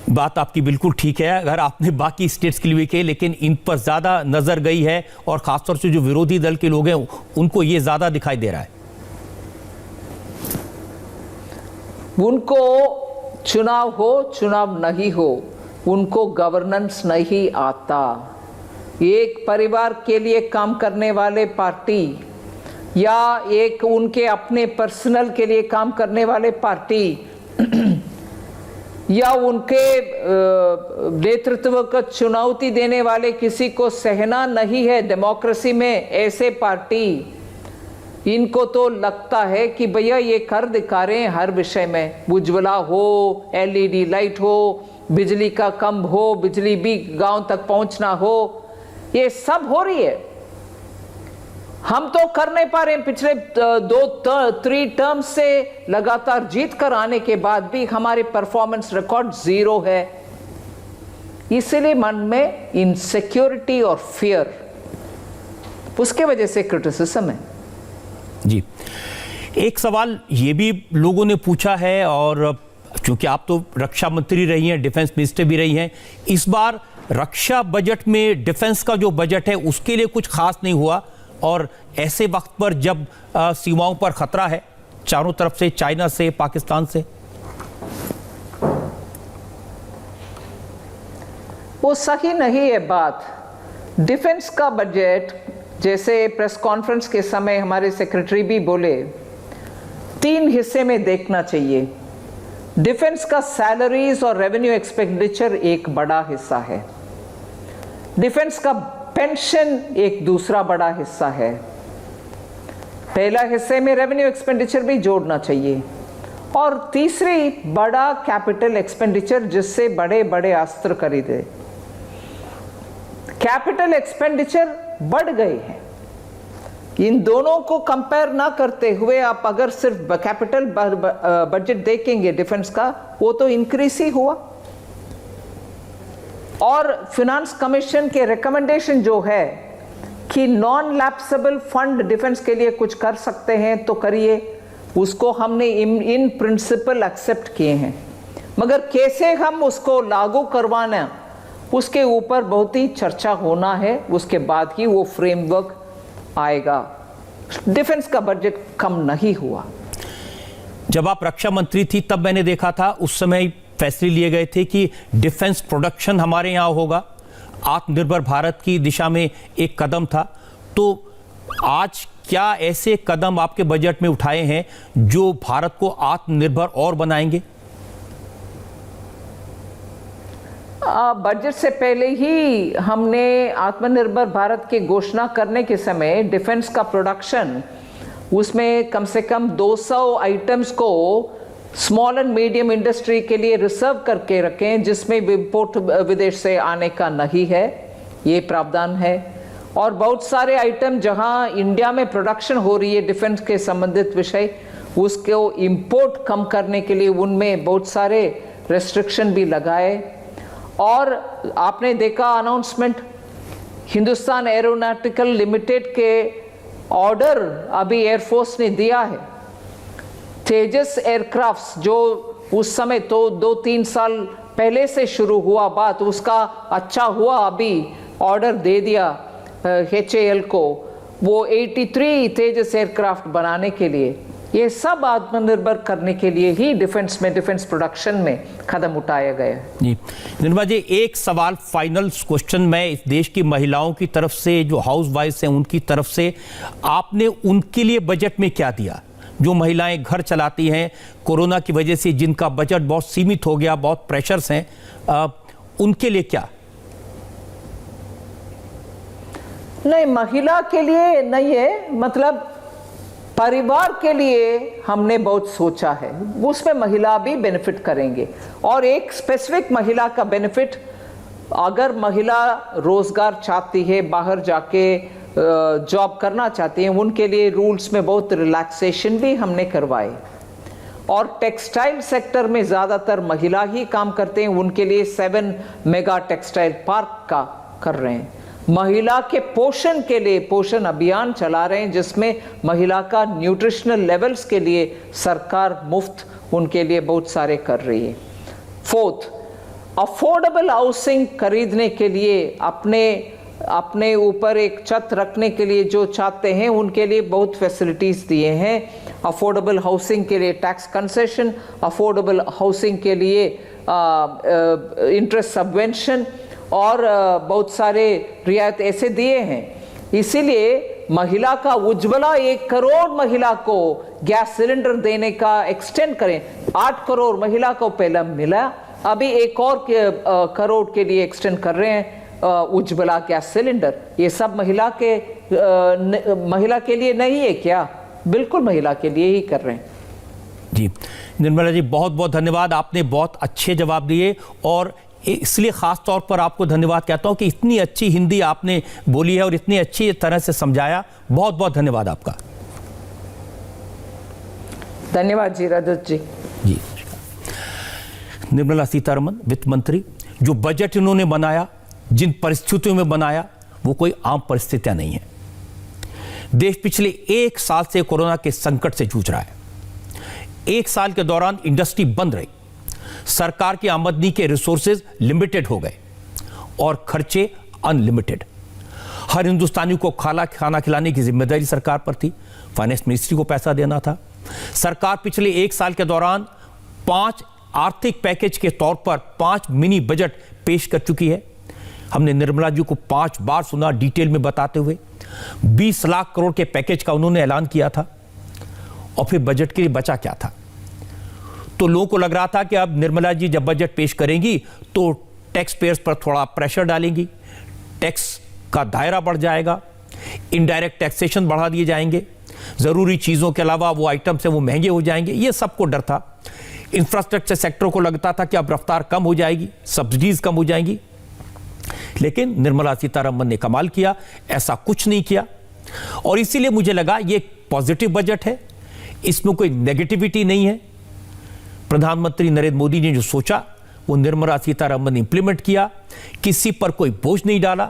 बात आपकी बिल्कुल ठीक है, अगर आपने बाकी स्टेट्स के लिए भी कही, लेकिन इन पर ज्यादा नजर गई है और खासतौर से जो विरोधी दल के लोग हैं उनको ये ज्यादा दिखाई दे रहा है। उनको चुनाव हो चुनाव नहीं हो, उनको गवर्नेंस नहीं आता। एक परिवार के लिए काम करने वाले पार्टी या एक उनके अपने पर्सनल के लिए काम करने वाले पार्टी या उनके नेतृत्व को चुनौती देने वाले किसी को सहना नहीं है। डेमोक्रेसी में ऐसे पार्टी, इनको तो लगता है कि भैया ये कर दिखा रहे हैं हर विषय में, उज्ज्वला हो, एलईडी लाइट हो, बिजली का कम हो, बिजली भी गांव तक पहुंचना हो, ये सब हो रही है। हम तो कर नहीं पा रहे हैं। पिछले 3 टर्म से लगातार जीत कर आने के बाद भी हमारे परफॉर्मेंस रिकॉर्ड 0 है। इसलिए मन में इनसिक्योरिटी और फियर, उसके वजह से क्रिटिसिज्म है। जी, एक सवाल ये भी लोगों ने पूछा है, और क्योंकि आप तो रक्षा मंत्री रही हैं, डिफेंस मिनिस्टर भी रही हैं, इस बार रक्षा बजट में डिफेंस का जो बजट है उसके लिए कुछ खास नहीं हुआ, और ऐसे वक्त पर जब सीमाओं पर खतरा है चारों तरफ से, चाइना से, पाकिस्तान से। वो सही नहीं है बात। डिफेंस का बजट, जैसे प्रेस कॉन्फ्रेंस के समय हमारे सेक्रेटरी भी बोले, 3 हिस्से में देखना चाहिए। डिफेंस का सैलरीज और रेवेन्यू एक्सपेंडिचर एक बड़ा हिस्सा है, डिफेंस का पेंशन एक दूसरा बड़ा हिस्सा है। पहला हिस्से में रेवेन्यू एक्सपेंडिचर भी जोड़ना चाहिए, और तीसरी बड़ा कैपिटल एक्सपेंडिचर, जिससे बड़े बड़े अस्त्र खरीदे। कैपिटल एक्सपेंडिचर बढ़ गए हैं। इन दोनों को कंपेयर ना करते हुए आप अगर सिर्फ कैपिटल बजट देखेंगे डिफेंस का, वो तो इंक्रीज ही हुआ। और फिनांस कमीशन के रिकमेंडेशन जो है कि नॉन लैप्सेबल फंड डिफेंस के लिए कुछ कर सकते हैं तो करिए, उसको हमने इन प्रिंसिपल एक्सेप्ट किए हैं, मगर कैसे हम उसको लागू करवाना, उसके ऊपर बहुत ही चर्चा होना है। उसके बाद ही वो फ्रेमवर्क आएगा। डिफेंस का बजट कम नहीं हुआ। जब आप रक्षा मंत्री थी तब मैंने देखा था, उस समय फैसले लिए गए थे कि डिफेंस प्रोडक्शन हमारे यहाँ होगा, आत्मनिर्भर भारत की दिशा में एक कदम था। तो आज क्या ऐसे कदम आपके बजट में उठाए हैं जो भारत को आत्मनिर्भर और बनाएंगे? बजट से पहले ही हमने आत्मनिर्भर भारत की घोषणा करने के समय डिफेंस का प्रोडक्शन, उसमें कम से कम 200 आइटम्स को स्मॉल एंड मीडियम इंडस्ट्री के लिए रिजर्व करके रखें, जिसमें इंपोर्ट विदेश से आने का नहीं है, ये प्रावधान है। और बहुत सारे आइटम जहां इंडिया में प्रोडक्शन हो रही है डिफेंस के संबंधित विषय, उसको इंपोर्ट कम करने के लिए उनमें बहुत सारे रेस्ट्रिक्शन भी लगाए। और आपने देखा अनाउंसमेंट, हिंदुस्तान एरोनॉटिकल लिमिटेड के ऑर्डर अभी एयरफोर्स ने दिया है। तेजस एयरक्राफ्ट्स, जो उस समय तो 2-3 साल पहले से शुरू हुआ बात, उसका अच्छा हुआ अभी ऑर्डर दे दिया HAL को, वो 83 तेजस एयरक्राफ्ट बनाने के लिए। ये सब आत्मनिर्भर करने के लिए ही डिफेंस में, डिफेंस प्रोडक्शन में कदम उठाया गया। जी निर्मला जी, एक सवाल फाइनल क्वेश्चन मैं इस देश की महिलाओं की तरफ से, जो हाउस वाइफ्स हैं उनकी तरफ से, आपने उनके लिए बजट में क्या दिया? जो महिलाएं घर चलाती हैं, कोरोना की वजह से जिनका बजट बहुत सीमित हो गया, बहुत प्रेशर्स हैं, उनके लिए क्या? नहीं, महिला के लिए नहीं है, मतलब परिवार के लिए हमने बहुत सोचा है, उसमें महिला भी बेनिफिट करेंगे। और एक स्पेसिफिक महिला का बेनिफिट, अगर महिला रोजगार चाहती है, बाहर जाके जॉब करना चाहती हैं, उनके लिए रूल्स में बहुत रिलैक्सेशन भी हमने करवाए। और टेक्सटाइल सेक्टर में ज़्यादातर महिला ही काम करते हैं, उनके लिए 7 मेगा टेक्सटाइल पार्क का कर रहे हैं। महिला के पोषण के लिए पोषण अभियान चला रहे हैं, जिसमें महिला का न्यूट्रिशनल लेवल्स के लिए सरकार मुफ्त उनके लिए बहुत सारे कर रही है। 4th, अफोर्डेबल हाउसिंग खरीदने के लिए, अपने ऊपर एक छत रखने के लिए जो चाहते हैं, उनके लिए बहुत फैसिलिटीज दिए हैं। अफोर्डेबल हाउसिंग के लिए टैक्स कंसेशन, अफोर्डेबल हाउसिंग के लिए इंटरेस्ट सबवेंशन, और बहुत सारे रियायत ऐसे दिए हैं। इसीलिए महिला का उज्ज्वला 1 करोड़ महिला को गैस सिलेंडर देने का एक्सटेंड करें। 8 करोड़ महिला को पहले मिला, अभी एक और करोड़ के लिए एक्सटेंड कर रहे हैं उज्ज्वला गैस सिलेंडर। ये सब महिला के लिए नहीं है क्या? बिल्कुल महिला के लिए ही कर रहे हैं। जी निर्मला जी, बहुत बहुत धन्यवाद, आपने बहुत अच्छे जवाब दिए और इसलिए खास तौर पर आपको धन्यवाद कहता हूं कि इतनी अच्छी हिंदी आपने बोली है और इतनी अच्छी तरह से समझाया। बहुत बहुत धन्यवाद आपका। धन्यवाद जी रजत जी। जी निर्मला सीतारमण वित्त मंत्री, जो बजट इन्होंने बनाया, जिन परिस्थितियों में बनाया, वो कोई आम परिस्थितियां नहीं है। देश पिछले 1 साल से कोरोना के संकट से जूझ रहा है। 1 साल के दौरान इंडस्ट्री बंद रही, सरकार की आमदनी के रिसोर्सेज लिमिटेड हो गए और खर्चे अनलिमिटेड। हर हिंदुस्तानी को खाना खिलाने की जिम्मेदारी सरकार पर थी। फाइनेंस मिनिस्ट्री को पैसा देना था। सरकार पिछले 1 साल के दौरान 5 आर्थिक पैकेज के तौर पर 5 मिनी बजट पेश कर चुकी है। हमने निर्मला जी को 5 बार सुना डिटेल में बताते हुए। 20 लाख करोड़ के पैकेज का उन्होंने ऐलान किया था और फिर बजट के लिए बचा क्या था? तो लोगों को लग रहा था कि अब निर्मला जी जब बजट पेश करेंगी तो टैक्स पेयर्स पर थोड़ा प्रेशर डालेंगी, टैक्स का दायरा बढ़ जाएगा, इनडायरेक्ट टैक्सेशन बढ़ा दिए जाएंगे, जरूरी चीजों के अलावा वो आइटम से वो महंगे हो जाएंगे। ये सबको डर था। इंफ्रास्ट्रक्चर सेक्टर को लगता था कि अब रफ्तार कम हो जाएगी, सब्सिडीज कम हो जाएंगी। लेकिन निर्मला सीतारमण ने कमाल किया, ऐसा कुछ नहीं किया। और इसीलिए मुझे लगा ये पॉजिटिव बजट है, इसमें कोई नेगेटिविटी नहीं है। प्रधानमंत्री नरेंद्र मोदी ने जो सोचा वो निर्मला सीतारमण ने इंप्लीमेंट किया। किसी पर कोई बोझ नहीं डाला,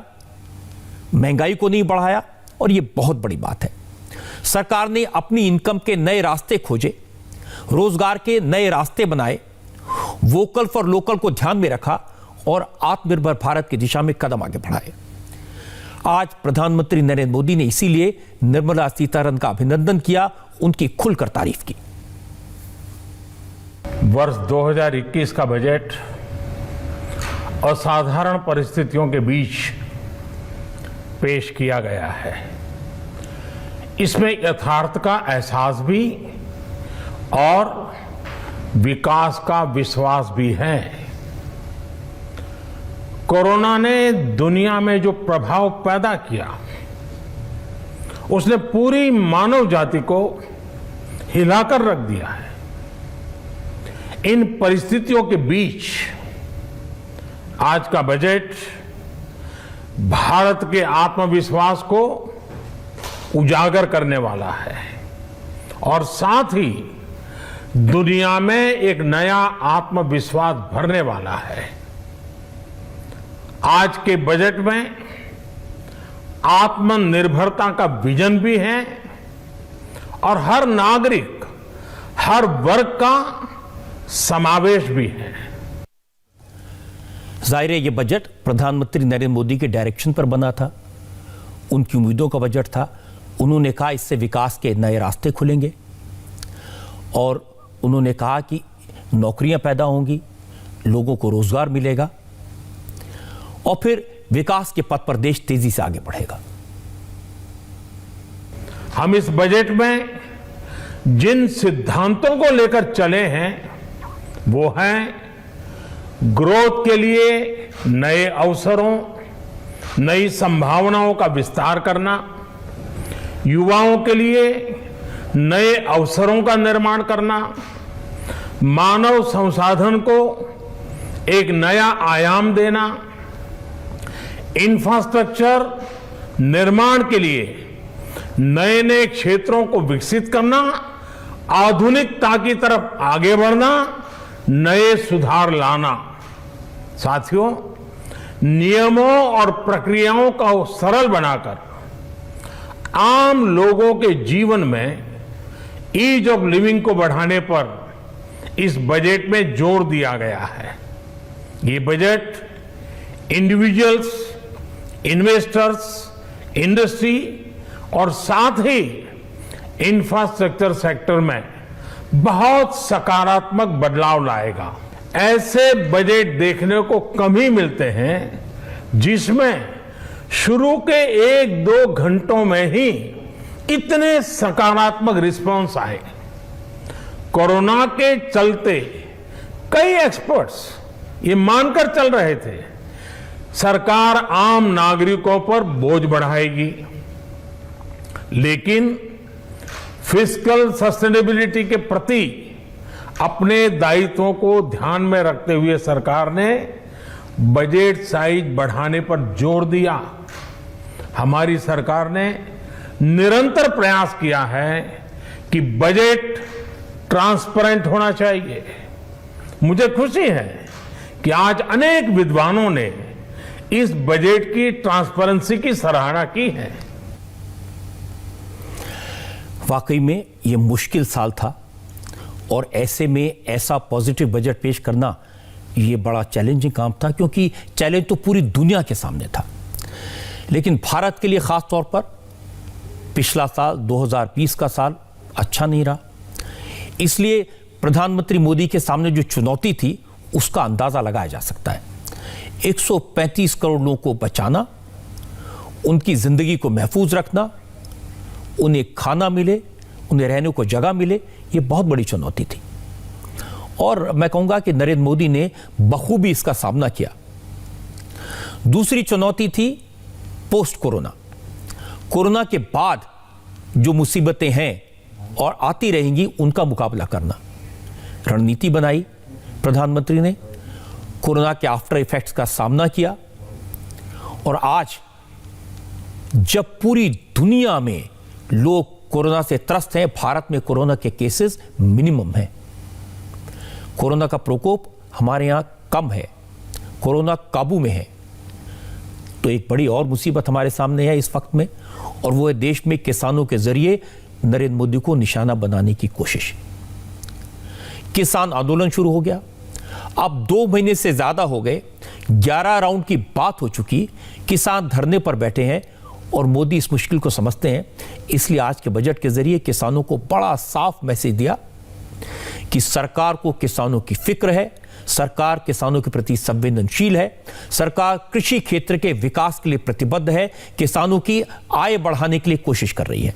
महंगाई को नहीं बढ़ाया, और ये बहुत बड़ी बात है। सरकार ने अपनी इनकम के नए रास्ते खोजे, रोजगार के नए रास्ते बनाए, वोकल फॉर लोकल को ध्यान में रखा और आत्मनिर्भर भारत की दिशा में कदम आगे बढ़ाए। आज प्रधानमंत्री नरेंद्र मोदी ने इसीलिए निर्मला सीतारमण का अभिनंदन किया, उनकी खुलकर तारीफ की। वर्ष 2021 का बजट असाधारण परिस्थितियों के बीच पेश किया गया है। इसमें यथार्थ का एहसास भी और विकास का विश्वास भी है। कोरोना ने दुनिया में जो प्रभाव पैदा किया, उसने पूरी मानव जाति को हिलाकर रख दिया है। इन परिस्थितियों के बीच आज का बजट भारत के आत्मविश्वास को उजागर करने वाला है और साथ ही दुनिया में एक नया आत्मविश्वास भरने वाला है। आज के बजट में आत्मनिर्भरता का विजन भी है और हर नागरिक, हर वर्ग का समावेश भी है। जाहिर है ये बजट प्रधानमंत्री नरेंद्र मोदी के डायरेक्शन पर बना था, उनकी उम्मीदों का बजट था। उन्होंने कहा इससे विकास के नए रास्ते खुलेंगे और उन्होंने कहा कि नौकरियां पैदा होंगी, लोगों को रोजगार मिलेगा और फिर विकास के पथ पर देश तेजी से आगे बढ़ेगा। हम इस बजट में जिन सिद्धांतों को लेकर चले हैं वो हैं ग्रोथ के लिए नए अवसरों, नई संभावनाओं का विस्तार करना, युवाओं के लिए नए अवसरों का निर्माण करना, मानव संसाधन को एक नया आयाम देना, इंफ्रास्ट्रक्चर निर्माण के लिए नए नए क्षेत्रों को विकसित करना, आधुनिकता की तरफ आगे बढ़ना, नए सुधार लाना। साथियों, नियमों और प्रक्रियाओं को सरल बनाकर आम लोगों के जीवन में ईज ऑफ लिविंग को बढ़ाने पर इस बजट में जोर दिया गया है। ये बजट इंडिविजुअल्स, इन्वेस्टर्स, इंडस्ट्री और साथ ही इंफ्रास्ट्रक्चर सेक्टर में बहुत सकारात्मक बदलाव लाएगा। ऐसे बजट देखने को कम ही मिलते हैं जिसमें शुरू के 1-2 घंटों में ही इतने सकारात्मक रिस्पांस आए। कोरोना के चलते कई एक्सपर्ट्स ये मानकर चल रहे थे सरकार आम नागरिकों पर बोझ बढ़ाएगी, लेकिन फिस्कल सस्टेनेबिलिटी के प्रति अपने दायित्वों को ध्यान में रखते हुए सरकार ने बजट साइज बढ़ाने पर जोर दिया। हमारी सरकार ने निरंतर प्रयास किया है कि बजट ट्रांसपेरेंट होना चाहिए। मुझे खुशी है कि आज अनेक विद्वानों ने इस बजट की ट्रांसपेरेंसी की सराहना की है। वाकई में ये मुश्किल साल था और ऐसे में ऐसा पॉजिटिव बजट पेश करना ये बड़ा चैलेंजिंग काम था, क्योंकि चैलेंज तो पूरी दुनिया के सामने था। लेकिन भारत के लिए खास तौर पर पिछला साल 2020 का साल अच्छा नहीं रहा। इसलिए प्रधानमंत्री मोदी के सामने जो चुनौती थी उसका अंदाजा लगाया जा सकता है। 135 करोड़ लोगों को बचाना, उनकी जिंदगी को महफूज रखना, उन्हें खाना मिले, उन्हें रहने को जगह मिले, ये बहुत बड़ी चुनौती थी। और मैं कहूंगा कि नरेंद्र मोदी ने बखूबी इसका सामना किया। दूसरी चुनौती थी पोस्ट कोरोना। कोरोना के बाद जो मुसीबतें हैं और आती रहेंगी, उनका मुकाबला करना। रणनीति बनाई प्रधानमंत्री ने, कोरोना के आफ्टर इफेक्ट्स का सामना किया। और आज जब पूरी दुनिया में लोग कोरोना से त्रस्त हैं, भारत में कोरोना के केसेस मिनिमम हैं। कोरोना का प्रकोप हमारे यहां कम है, कोरोना काबू में है। तो एक बड़ी और मुसीबत हमारे सामने है इस वक्त में, और वो है देश में किसानों के जरिए नरेंद्र मोदी को निशाना बनाने की कोशिश। किसान आंदोलन शुरू हो गया। अब 2 महीने से ज्यादा हो गए, 11 राउंड की बात हो चुकी, किसान धरने पर बैठे हैं और मोदी इस मुश्किल को समझते हैं। इसलिए आज के बजट के जरिए किसानों को बड़ा साफ मैसेज दिया कि सरकार को किसानों की फिक्र है, सरकार किसानों के प्रति संवेदनशील है, सरकार कृषि क्षेत्र के विकास के लिए प्रतिबद्ध है, किसानों की आय बढ़ाने के लिए कोशिश कर रही है।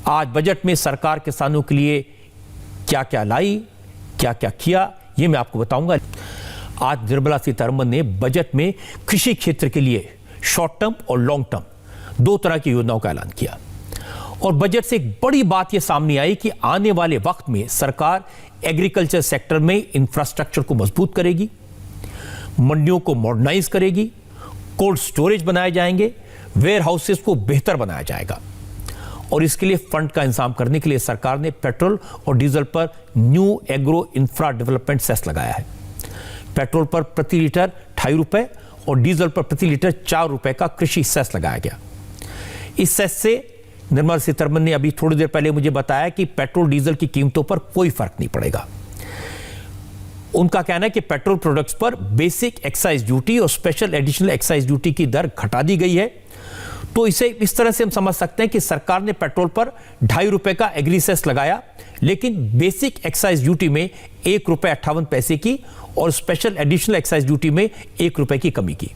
आज बजट में सरकार किसानों के लिए क्या क्या लाई, क्या क्या किया, ये मैं आपको बताऊंगा। आज निर्मला सीतारमण ने बजट में कृषि क्षेत्र के लिए शॉर्ट टर्म और लॉन्ग टर्म 2 तरह की योजनाओं का ऐलान किया। और बजट से एक बड़ी बात यह सामने आई कि आने वाले वक्त में सरकार एग्रीकल्चर सेक्टर में इंफ्रास्ट्रक्चर को मजबूत करेगी, मंडियों को मॉडर्नाइज करेगी, कोल्ड स्टोरेज बनाए जाएंगे, वेयर हाउसेस को बेहतर बनाया जाएगा। और इसके लिए फंड का इंतजाम करने के लिए सरकार ने पेट्रोल और डीजल पर new agro infra development cess लगाया है। पेट्रोल पर प्रति लीटर 2.5 रुपए और डीजल पर प्रति लीटर 4 रुपए का कृषि सेस लगाया गया। इस सेस से निर्मला सीतारमण ने अभी थोड़ी देर पहले मुझे बताया कि पेट्रोल डीजल की कीमतों पर कोई फर्क नहीं पड़ेगा। उनका कहना है कि पेट्रोल प्रोडक्ट्स पर बेसिक एक्साइज ड्यूटी और स्पेशल एडिशनल एक्साइज ड्यूटी की दर घटा दी गई है। तो इसे इस तरह से हम समझ सकते हैं कि सरकार ने पेट्रोल पर 2.5 रुपए का एग्री सेस लगाया, लेकिन बेसिक एक्साइज ड्यूटी में 1 रुपए 58 पैसे की और स्पेशल एडिशनल एक्साइज ड्यूटी में 1 रुपए की कमी की।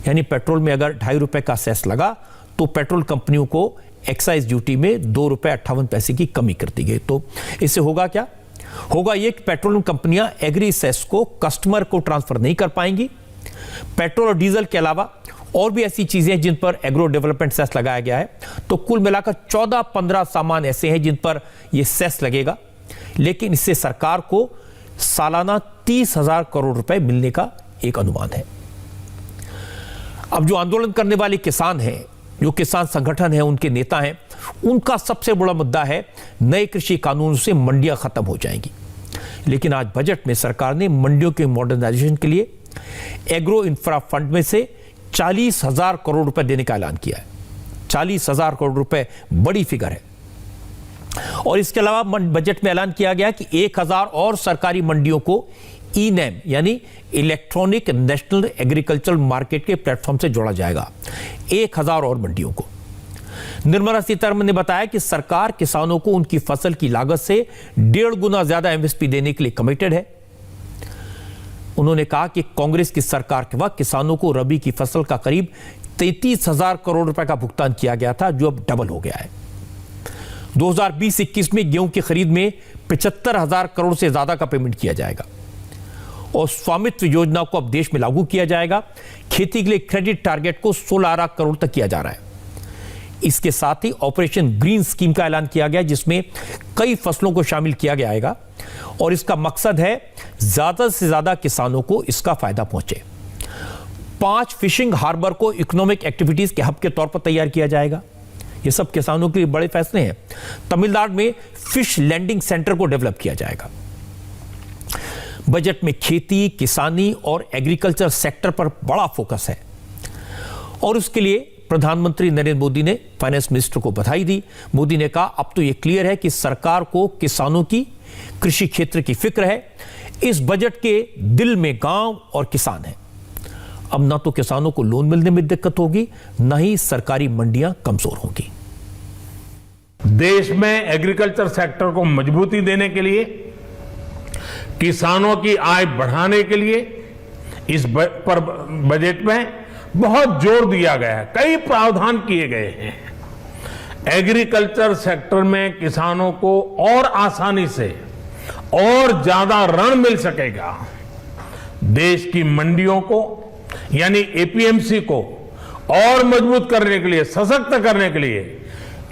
यानी पेट्रोल में अगर 2.5 रुपए का सेस लगा तो पेट्रोल कंपनियों को एक्साइज ड्यूटी में 2 रुपए 58 पैसे की कमी कर दी गई। तो इससे होगा क्या? होगा ये कि पेट्रोलियम कंपनियां एग्री सेस को कस्टमर को ट्रांसफर नहीं कर पाएंगी। पेट्रोल और डीजल के अलावा और भी ऐसी चीजें हैं जिन पर एग्रो डेवलपमेंट सेस लगाया गया है। तो कुल मिलाकर 14-15 सामान ऐसे हैं जिन पर यह सेस लगेगा, लेकिन इससे सरकार को सालाना 30,000 करोड़ रुपए मिलने का एक अनुमान है। अब जो आंदोलन करने वाले किसान हैं, जो किसान संगठन है, उनके नेता हैं, उनका सबसे बड़ा मुद्दा है नए कृषि कानून से मंडियां खत्म हो जाएंगी। लेकिन आज बजट में सरकार ने मंडियों के मॉडर्नाइजेशन के लिए एग्रो इंफ्रा फंड में से 40,000 करोड़ रुपए देने का ऐलान किया है। 40,000 करोड़ रुपए बड़ी फिगर है। और इसके अलावा बजट में ऐलान किया गया कि 1,000 और सरकारी मंडियों को ई-नैम यानी इलेक्ट्रॉनिक नेशनल एग्रीकल्चर मार्केट के प्लेटफॉर्म से जोड़ा जाएगा। 1,000 और मंडियों को। निर्मला सीतारमण ने बताया कि सरकार किसानों को उनकी फसल की लागत से 1.5 गुना ज्यादा एमएसपी देने के लिए कमिटेड है। उन्होंने कहा कि कांग्रेस की सरकार के वक्त किसानों को रबी की फसल का करीब 33,000 करोड़ रुपए का भुगतान किया गया था, जो अब डबल हो गया है। 2020-21 में गेहूं की खरीद में 75,000 करोड़ से ज्यादा का पेमेंट किया जाएगा। और स्वामित्व योजना को अब देश में लागू किया जाएगा। खेती के लिए क्रेडिट टारगेट को 16 लाख करोड़ तक किया जा रहा है। इसके साथ ही ऑपरेशन ग्रीन स्कीम का ऐलान किया गया, जिसमें कई फसलों को शामिल किया जाएगा और इसका मकसद है ज्यादा से ज्यादा किसानों को इसका फायदा पहुंचे। 5 फिशिंग हार्बर को इकोनॉमिक एक्टिविटीज के हब के तौर पर तैयार किया जाएगा। ये सब किसानों के लिए बड़े फैसले हैं। तमिलनाडु में फिश लैंडिंग सेंटर को डेवलप किया जाएगा। बजट में खेती, किसानी और एग्रीकल्चर सेक्टर पर बड़ा फोकस है और उसके लिए प्रधानमंत्री नरेंद्र मोदी ने फाइनेंस मिनिस्टर को बधाई दी। मोदी ने कहा, अब तो यह क्लियर है कि सरकार को किसानों की, कृषि क्षेत्र की फिक्र है। इस बजट के दिल में गांव और किसान है। अब ना तो किसानों को लोन मिलने में दिक्कत होगी, ना ही सरकारी मंडियां कमजोर होंगी। देश में एग्रीकल्चर सेक्टर को मजबूती देने के लिए, किसानों की आय बढ़ाने के लिए इस बजट में बहुत जोर दिया गया है। कई प्रावधान किए गए हैं। एग्रीकल्चर सेक्टर में किसानों को और आसानी से और ज्यादा ऋण मिल सकेगा। देश की मंडियों को यानी एपीएमसी को और मजबूत करने के लिए, सशक्त करने के लिए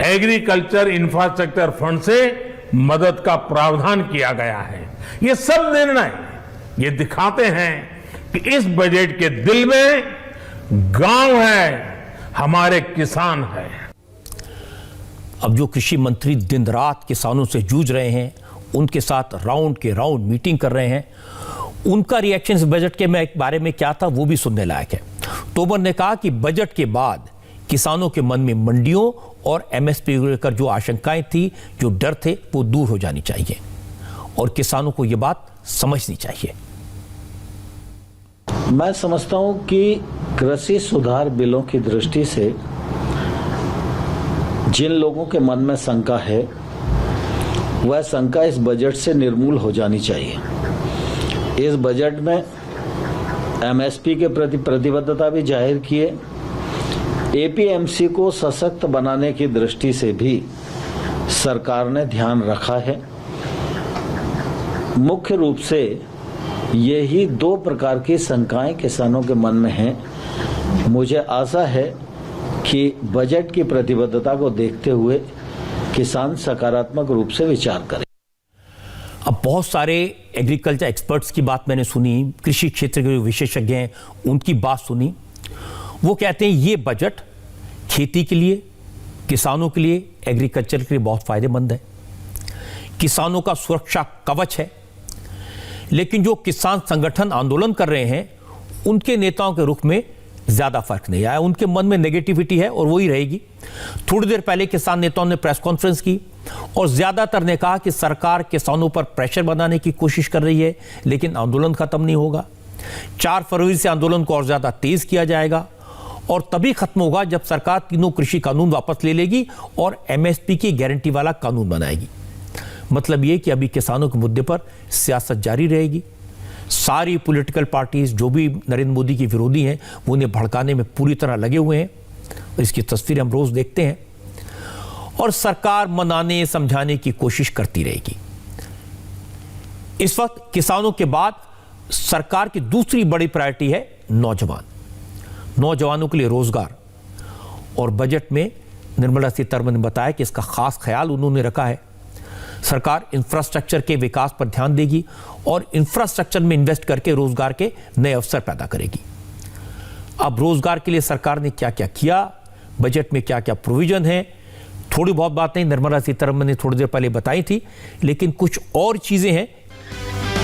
एग्रीकल्चर इंफ्रास्ट्रक्चर फंड से मदद का प्रावधान किया गया है। ये सब निर्णय ये दिखाते हैं कि इस बजट के दिल में गांव है, हमारे किसान है। अब जो कृषि मंत्री दिन रात किसानों से जूझ रहे हैं, उनके साथ राउंड के राउंड मीटिंग कर रहे हैं, उनका रिएक्शन इस बजट के बारे में क्या था वो भी सुनने लायक है। तोमर ने कहा कि बजट के बाद किसानों के मन में मंडियों और एमएसपी को लेकर जो आशंकाएं थी, जो डर थे, वो दूर हो जानी चाहिए और किसानों को यह बात समझनी चाहिए। मैं समझता हूं कि कृषि सुधार बिलों की दृष्टि से जिन लोगों के मन में शंका है, वह शंका इस बजट से निर्मूल हो जानी चाहिए। इस बजट में एमएसपी के प्रति प्रतिबद्धता भी जाहिर किए। एपीएमसी को सशक्त बनाने की दृष्टि से भी सरकार ने ध्यान रखा है। मुख्य रूप से यही 2 प्रकार की शंकाएं किसानों के मन में हैं। मुझे आशा है कि बजट की प्रतिबद्धता को देखते हुए किसान सकारात्मक रूप से विचार करें। अब बहुत सारे एग्रीकल्चर एक्सपर्ट्स की बात मैंने सुनी, कृषि क्षेत्र के जो विशेषज्ञ हैं उनकी बात सुनी। वो कहते हैं ये बजट खेती के लिए, किसानों के लिए, एग्रीकल्चर के लिए बहुत फायदेमंद है। किसानों का सुरक्षा कवच है। लेकिन जो किसान संगठन आंदोलन कर रहे हैं, उनके नेताओं के रुख में ज्यादा फर्क नहीं आया। उनके मन में नेगेटिविटी है और वही रहेगी। थोड़ी देर पहले किसान नेताओं ने प्रेस कॉन्फ्रेंस की और ज्यादातर ने कहा कि सरकार किसानों पर प्रेशर बनाने की कोशिश कर रही है, लेकिन आंदोलन खत्म नहीं होगा। 4 फरवरी से आंदोलन को और ज्यादा तेज किया जाएगा और तभी खत्म होगा जब सरकार तीनों कृषि कानून वापस ले लेगी और एमएसपी की गारंटी वाला कानून बनाएगी। मतलब यह कि अभी किसानों के मुद्दे पर सियासत जारी रहेगी। सारी पॉलिटिकल पार्टीज जो भी नरेंद्र मोदी की विरोधी हैं, वो उन्हें भड़काने में पूरी तरह लगे हुए हैं। इसकी तस्वीरें हम रोज देखते हैं और सरकार मनाने समझाने की कोशिश करती रहेगी। इस वक्त किसानों के बाद सरकार की दूसरी बड़ी प्रायोरिटी है नौजवानों के लिए रोजगार। और बजट में निर्मला सीतारमण ने बताया कि इसका खास ख्याल उन्होंने रखा है। सरकार इंफ्रास्ट्रक्चर के विकास पर ध्यान देगी और इंफ्रास्ट्रक्चर में इन्वेस्ट करके रोजगार के नए अवसर पैदा करेगी। अब रोजगार के लिए सरकार ने क्या क्या किया, बजट में क्या क्या प्रोविजन है, थोड़ी बहुत बातें निर्मला सीतारमण ने थोड़ी देर पहले बताई थी, लेकिन कुछ और चीजें हैं।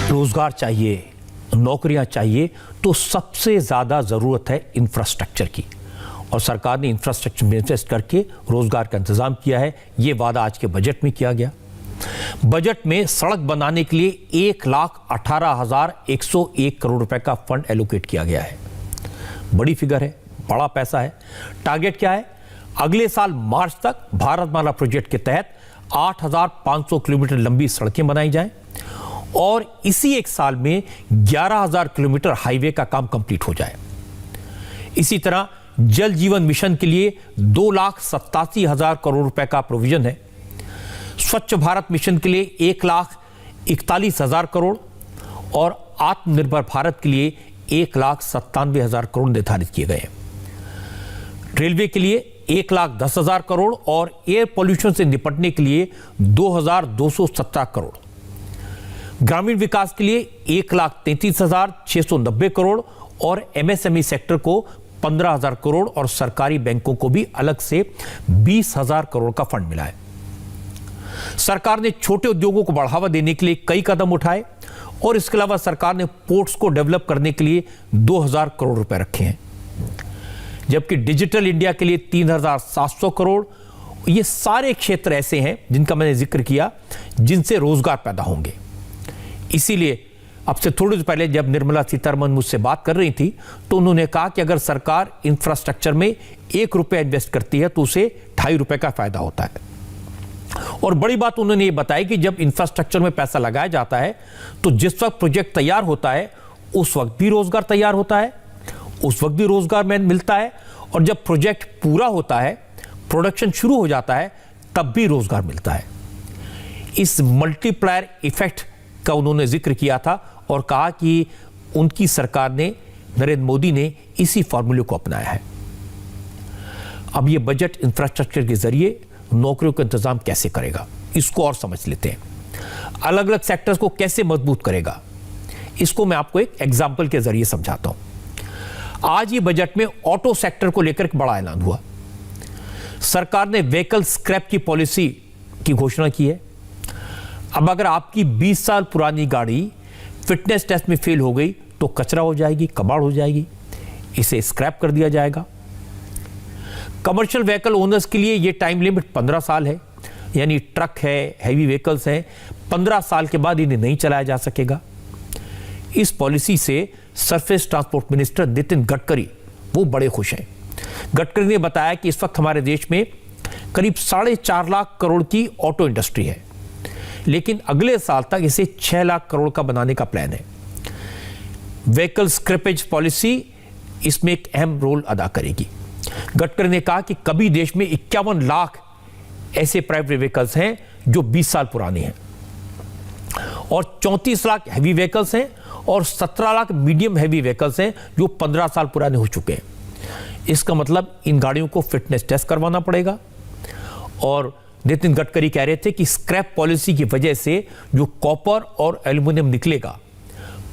रोजगार चाहिए, नौकरियां चाहिए, तो सबसे ज्यादा जरूरत है इंफ्रास्ट्रक्चर की और सरकार ने इंफ्रास्ट्रक्चर में इन्वेस्ट करके रोजगार का इंतजाम किया है। यह वादा आज के बजट में किया गया। बजट में सड़क बनाने के लिए 1,18,101 करोड़ रुपए का फंड एलोकेट किया गया है। बड़ी फिगर है, बड़ा पैसा है। टारगेट क्या है? अगले साल मार्च तक भारतमाला प्रोजेक्ट के तहत 8,500 किलोमीटर लंबी सड़कें बनाई जाएं और इसी एक साल में 11,000 किलोमीटर हाईवे का काम कंप्लीट हो जाए। इसी तरह जल जीवन मिशन के लिए 2,87,000 करोड़ रुपए का प्रोविजन है। स्वच्छ भारत मिशन के लिए 1,41,000 करोड़ और आत्मनिर्भर भारत के लिए 1,97,000 करोड़ निर्धारित किए गए हैं। रेलवे के लिए 1,10,000 करोड़ और एयर पोल्यूशन से निपटने के लिए 2,217 करोड़। ग्रामीण विकास के लिए 1,33,690 करोड़ और एमएसएमई सेक्टर को 15,000 करोड़ और सरकारी बैंकों को भी अलग से 20,000 करोड़ का फंड मिला है। सरकार ने छोटे उद्योगों को बढ़ावा देने के लिए कई कदम उठाए और इसके अलावा सरकार ने पोर्ट्स को डेवलप करने के लिए 2,000 करोड़ रुपए रखे हैं, जबकि डिजिटल इंडिया के लिए 3,700 करोड़। ये सारे क्षेत्र ऐसे हैं जिनका मैंने जिक्र किया, जिनसे रोजगार पैदा होंगे। इसीलिए अब से थोड़ी देर पहले जब निर्मला सीतारमण मुझसे बात कर रही थी तो उन्होंने कहा कि अगर सरकार इंफ्रास्ट्रक्चर में 1 रुपया इन्वेस्ट करती है तो उसे 2.5 रुपए का फायदा होता है। और बड़ी बात उन्होंने ये बताई कि जब इंफ्रास्ट्रक्चर में पैसा लगाया जाता है तो जिस वक्त प्रोजेक्ट तैयार होता है उस वक्त भी रोजगार तैयार होता है, उस वक्त भी रोजगार में मिलता है, और जब प्रोजेक्ट पूरा होता है, प्रोडक्शन शुरू हो जाता है, तब भी रोजगार मिलता है। इस मल्टीप्लायर इफेक्ट का उन्होंने जिक्र किया था और कहा कि उनकी सरकार ने, नरेंद्र मोदी ने इसी फॉर्मूले को अपनाया है। अब ये बजट इंफ्रास्ट्रक्चर के जरिए नौकरियों का इंतजाम कैसे करेगा, इसको और समझ लेते हैं। अलग अलग सेक्टर्स को कैसे मजबूत करेगा, इसको मैं आपको एक एग्जाम्पल के जरिए समझाता हूं। आज ये बजट में ऑटो सेक्टर को लेकर एक बड़ा ऐलान हुआ। सरकार ने व्हीकल स्क्रैप की पॉलिसी की घोषणा की है। अब अगर आपकी 20 साल पुरानी गाड़ी फिटनेस टेस्ट में फेल हो गई तो कचरा हो जाएगी, कबाड़ हो जाएगी, इसे स्क्रैप कर दिया जाएगा। कमर्शियल व्हीकल ओनर्स के लिए ये टाइम लिमिट 15 साल है, यानी ट्रक है, हैवी व्हीकल्स हैं, 15 साल के बाद इन्हें नहीं चलाया जा सकेगा। इस पॉलिसी से surface transport minister Nitin Gadkari वो बड़े खुश हैं। गडकरी ने बताया कि इस वक्त हमारे देश में करीब 4.5 लाख करोड़ की ऑटो इंडस्ट्री है, लेकिन अगले साल तक इसे 6 लाख करोड़ का बनाने का प्लान है। व्हीकल स्क्रैपेज पॉलिसी इसमें एक अहम रोल अदा करेगी। गडकरी ने कहा कि कभी देश में 51 लाख ऐसे प्राइवेट व्हीकल्स हैं जो 20 साल पुराने हैं और 34 लाख हैवी व्हीकल्स हैं और 17 लाख मीडियम हैवी व्हीकल्स हैं जो 15 साल पुराने हो चुके हैं। इसका मतलब इन गाड़ियों को फिटनेस टेस्ट करवाना पड़ेगा। और नितिन गडकरी कह रहे थे कि स्क्रैप पॉलिसी की वजह से जो कॉपर और एल्यूमिनियम निकलेगा,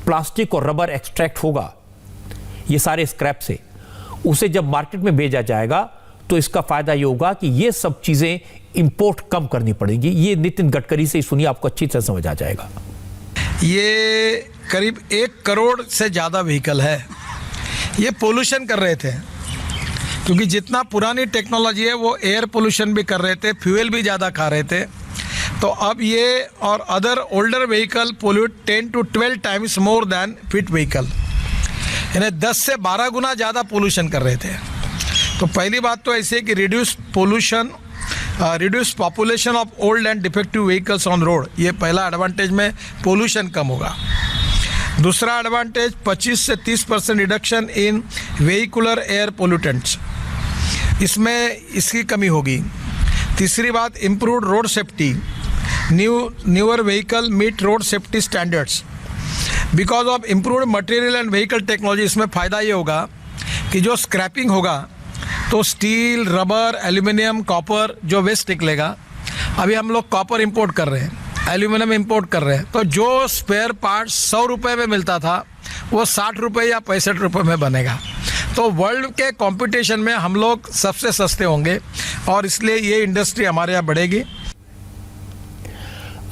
प्लास्टिक और रबर एक्सट्रैक्ट होगा ये सारे स्क्रैप से, उसे जब मार्केट में भेजा जाएगा तो इसका फायदा ये होगा कि ये सब चीजें इंपोर्ट कम करनी पड़ेगी। ये नितिन गडकरी से सुनिए, आपको अच्छी तरह समझ आ जाएगा। ये करीब 1 करोड़ से ज़्यादा व्हीकल है। ये पोल्यूशन कर रहे थे, क्योंकि जितना पुरानी टेक्नोलॉजी है वो एयर पोल्यूशन भी कर रहे थे, फ्यूल भी ज़्यादा खा रहे थे। तो अब ये और other older vehicle pollute 10 to 12 times more than fit vehicle, यानी 10 से 12 गुना ज़्यादा पोल्यूशन कर रहे थे। तो पहली बात तो ऐसे कि reduce population of old and defective vehicles on road, ये पहला एडवांटेज में पोल्यूशन कम होगा। दूसरा एडवांटेज 25 से 30% reduction in vehicular air pollutants, इसमें इसकी कमी होगी। तीसरी बात improved road safety, newer vehicle meet road safety standards because of improved material and vehicle technology. इसमें फ़ायदा ये होगा कि जो स्क्रैपिंग होगा तो स्टील, रबर, एल्यूमिनियम, कॉपर जो वेस्ट निकलेगा, अभी हम लोग कॉपर इंपोर्ट कर रहे हैं, एल्यूमिनियम इंपोर्ट कर रहे हैं, तो जो स्पेयर पार्ट्स 100 रुपये में मिलता था वो 60 रुपये या 65 रुपये में बनेगा। तो वर्ल्ड के कंपटीशन में हम लोग सबसे सस्ते होंगे और इसलिए ये इंडस्ट्री हमारे यहाँ बढ़ेगी।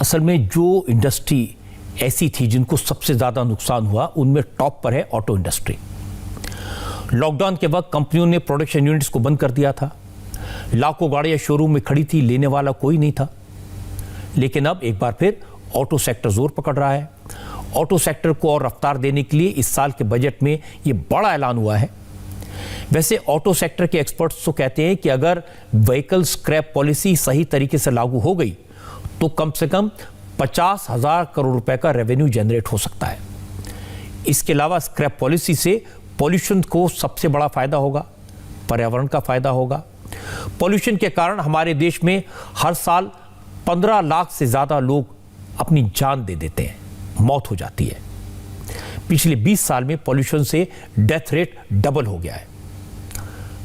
असल में जो इंडस्ट्री ऐसी थी जिनको सबसे ज़्यादा नुकसान हुआ, उनमें टॉप पर है ऑटो इंडस्ट्री। लॉकडाउन के वक्त कंपनियों ने प्रोडक्शन यूनिट्स को बंद कर दिया था, लाखों गाड़ियां शोरूम में खड़ी थी, लेने वाला कोई नहीं था। लेकिन अब एक बार फिर ऑटो सेक्टर जोर पकड़ रहा है। ऑटो सेक्टर को और रफ्तार देने के लिए इस साल के बजट में ये बड़ा ऐलान हुआ है। वैसे ऑटो सेक्टर के एक्सपर्ट्स तो कहते हैं कि अगर व्हीकल स्क्रैप पॉलिसी सही तरीके से लागू हो गई तो कम से कम 50,000 करोड़ रुपए का रेवेन्यू जनरेट हो सकता है। इसके अलावा स्क्रैप पॉलिसी से पॉल्यूशन को सबसे बड़ा फायदा होगा, पर्यावरण का फायदा होगा। पॉल्यूशन के कारण हमारे देश में हर साल 15 लाख से ज्यादा लोग अपनी जान दे देते हैं, मौत हो जाती है। पिछले 20 साल में पॉल्यूशन से डेथ रेट डबल हो गया है।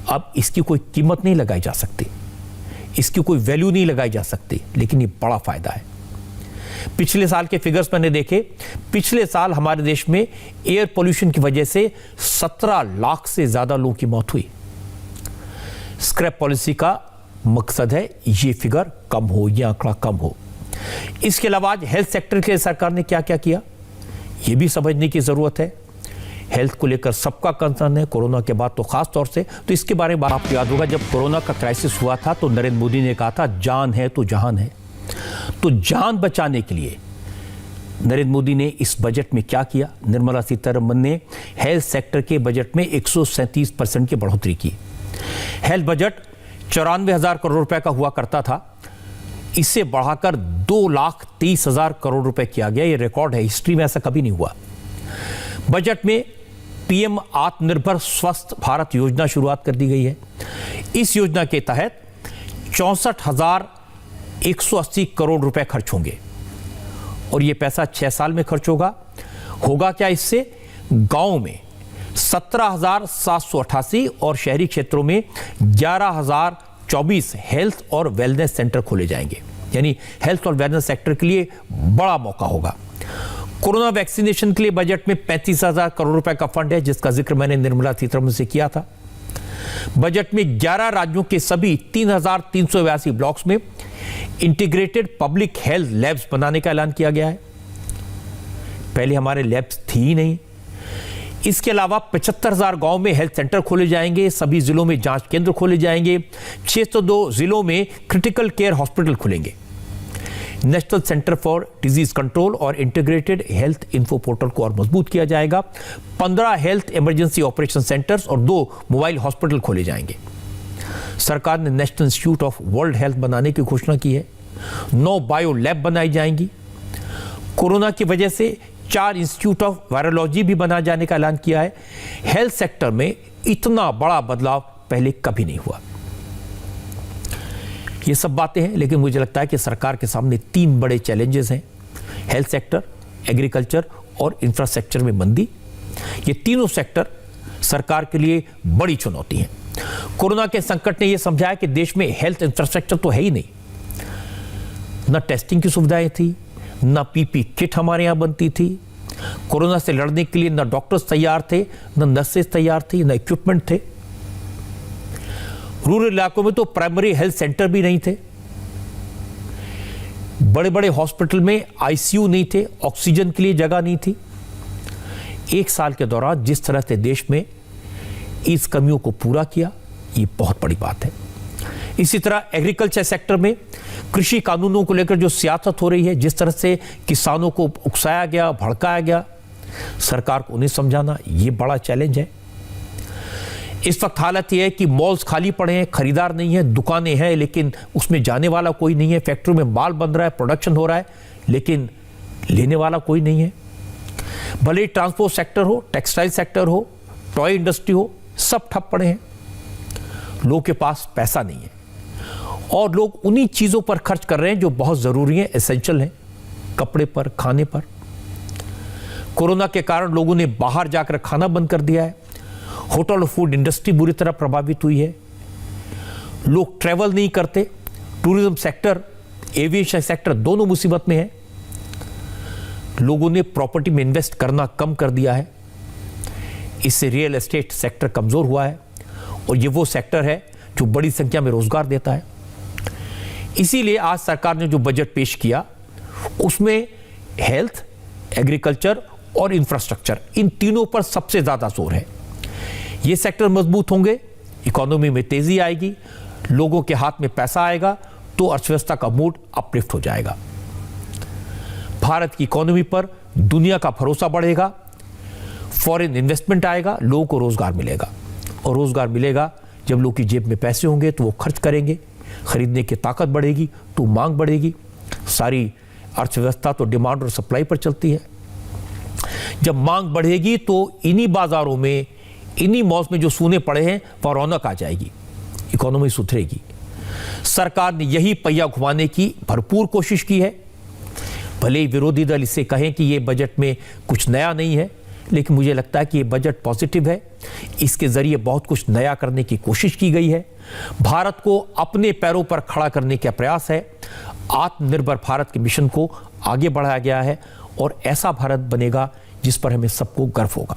अब इसकी कोई कीमत नहीं लगाई जा सकती, इसकी कोई वैल्यू नहीं लगाई जा सकती, लेकिन ये बड़ा फायदा है। पिछले साल के फिगर्स मैंने देखे, पिछले साल हमारे देश में एयर पोल्यूशन की वजह से 17 लाख से ज्यादा लोगों की मौत हुई। स्क्रैप पॉलिसी का मकसद है ये फिगर कम हो, ये आंकड़ा कम हो। इसके अलावा आज हेल्थ सेक्टर के लिए सरकार ने क्या क्या किया, ये भी समझने की जरूरत है। हेल्थ को लेकर सबका कंसर्न है, कोरोना के बाद तो खास तौर से। तो इसके बारे में आपको याद होगा, जब कोरोना का क्राइसिस हुआ था तो नरेंद्र मोदी ने कहा था जान है तो जहान है। तो जान बचाने के लिए नरेंद्र मोदी ने इस बजट में क्या किया, निर्मला सीतारमन ने हेल्थ सेक्टर के बजट में 137% की बढ़ोतरी की। हेल्थ बजट 94,000 करोड़ रुपए का हुआ करता था, इसे बढ़ाकर 2,30,000 करोड़ रुपए किया गया। यह रिकॉर्ड है, हिस्ट्री में ऐसा कभी नहीं हुआ। बजट में पीएम आत्मनिर्भर स्वस्थ भारत योजना शुरुआत कर दी गई है। इस योजना के तहत 64,180 करोड़ रुपए खर्च होंगे और यह पैसा 6 साल में खर्च होगा। होगा क्या इससे, गांव में 17,788 और शहरी क्षेत्रों में 11,024 हेल्थ और वेलनेस सेंटर खोले जाएंगे। यानी हेल्थ और वेलनेस सेक्टर के लिए बड़ा मौका होगा। कोरोना वैक्सीनेशन के लिए बजट में 35,000 करोड़ रुपए का फंड है, जिसका जिक्र मैंने निर्मला सीतारमन से किया था। बजट में 11 राज्यों के सभी 3,382 ब्लॉक्स में इंटीग्रेटेड पब्लिक हेल्थ लैब्स बनाने का ऐलान किया गया है। पहले हमारे लैब्स थी ही नहीं। इसके अलावा 75,000 गांव में हेल्थ सेंटर खोले जाएंगे, सभी जिलों में जांच केंद्र खोले जाएंगे, 602 जिलों में क्रिटिकल केयर हॉस्पिटल खुलेंगे। National centre for disease control और इंटीग्रेटेड हेल्थ इन्फो पोर्टल को और मजबूत किया जाएगा। 15 हेल्थ इमरजेंसी ऑपरेशन सेंटर्स और 2 मोबाइल हॉस्पिटल खोले जाएंगे। सरकार ने national institute of world health बनाने की घोषणा की है। 9 बायो लैब बनाई जाएंगी। कोरोना की वजह से 4 इंस्टीट्यूट ऑफ वायरोलॉजी भी बनाए जाने का ऐलान किया है। हेल्थ सेक्टर में इतना बड़ा बदलाव पहले कभी नहीं हुआ। ये सब बातें हैं, लेकिन मुझे लगता है कि सरकार के सामने 3 बड़े चैलेंजेस हैं: हेल्थ सेक्टर, एग्रीकल्चर और इंफ्रास्ट्रक्चर में मंदी। ये तीनों सेक्टर सरकार के लिए बड़ी चुनौती हैं। कोरोना के संकट ने यह समझाया कि देश में हेल्थ इंफ्रास्ट्रक्चर तो है ही नहीं। न टेस्टिंग की सुविधाएं थी, न पीपी किट हमारे यहां बनती थी। कोरोना से लड़ने के लिए न डॉक्टर्स तैयार थे, न नर्सेज तैयार थी, न इक्विपमेंट थे। रूरल इलाकों में तो प्राइमरी हेल्थ सेंटर भी नहीं थे। बड़े बड़े हॉस्पिटल में आईसीयू नहीं थे, ऑक्सीजन के लिए जगह नहीं थी। 1 साल के दौरान जिस तरह से देश में इस कमियों को पूरा किया, ये बहुत बड़ी बात है। इसी तरह एग्रीकल्चर सेक्टर में कृषि कानूनों को लेकर जो सियासत हो रही है, जिस तरह से किसानों को उकसाया गया, भड़काया गया, सरकार को उन्हें समझाना ये बड़ा चैलेंज है। इस वक्त हालत यह है कि मॉल्स खाली पड़े हैं, खरीदार नहीं है, दुकानें हैं लेकिन उसमें जाने वाला कोई नहीं है। फैक्ट्री में माल बन रहा है, प्रोडक्शन हो रहा है, लेकिन लेने वाला कोई नहीं है। भले ही ट्रांसपोर्ट सेक्टर हो, टेक्सटाइल सेक्टर हो, टॉय इंडस्ट्री हो, सब ठप पड़े हैं। लोगों के पास पैसा नहीं है और लोग उन्हीं चीजों पर खर्च कर रहे हैं जो बहुत जरूरी है, एसेंशियल है, कपड़े पर, खाने पर। कोरोना के कारण लोगों ने बाहर जाकर खाना बंद कर दिया है। होटल और फूड इंडस्ट्री बुरी तरह प्रभावित हुई है। लोग ट्रैवल नहीं करते। टूरिज्म सेक्टर, एविएशन सेक्टर दोनों मुसीबत में है। लोगों ने प्रॉपर्टी में इन्वेस्ट करना कम कर दिया है। इससे रियल एस्टेट सेक्टर कमजोर हुआ है और ये वो सेक्टर है जो बड़ी संख्या में रोजगार देता है। इसीलिए आज सरकार ने जो बजट पेश किया उसमें हेल्थ, एग्रीकल्चर और इंफ्रास्ट्रक्चर, इन तीनों पर सबसे ज्यादा जोर है। ये सेक्टर मजबूत होंगे, इकोनॉमी में तेजी आएगी, लोगों के हाथ में पैसा आएगा तो अर्थव्यवस्था का मूड अपलिफ्ट हो जाएगा। भारत की इकोनॉमी पर दुनिया का भरोसा बढ़ेगा, फॉरेन इन्वेस्टमेंट आएगा, लोगों को रोजगार मिलेगा और रोजगार मिलेगा जब लोग की जेब में पैसे होंगे तो वो खर्च करेंगे, खरीदने की ताकत बढ़ेगी तो मांग बढ़ेगी। सारी अर्थव्यवस्था तो डिमांड और सप्लाई पर चलती है। जब मांग बढ़ेगी तो इन्हीं बाजारों में, इन्हीं मॉल्स में जो सोने पड़े हैं वह रौनक आ जाएगी, इकोनॉमी सुधरेगी। सरकार ने यही पहिया घुमाने की भरपूर कोशिश की है। भले ही विरोधी दल इसे कहें कि यह बजट में कुछ नया नहीं है, लेकिन मुझे लगता है कि ये बजट पॉजिटिव है। इसके ज़रिए बहुत कुछ नया करने की कोशिश की गई है। भारत को अपने पैरों पर खड़ा करने का प्रयास है। आत्मनिर्भर भारत के मिशन को आगे बढ़ाया गया है और ऐसा भारत बनेगा जिस पर हमें सबको गर्व होगा।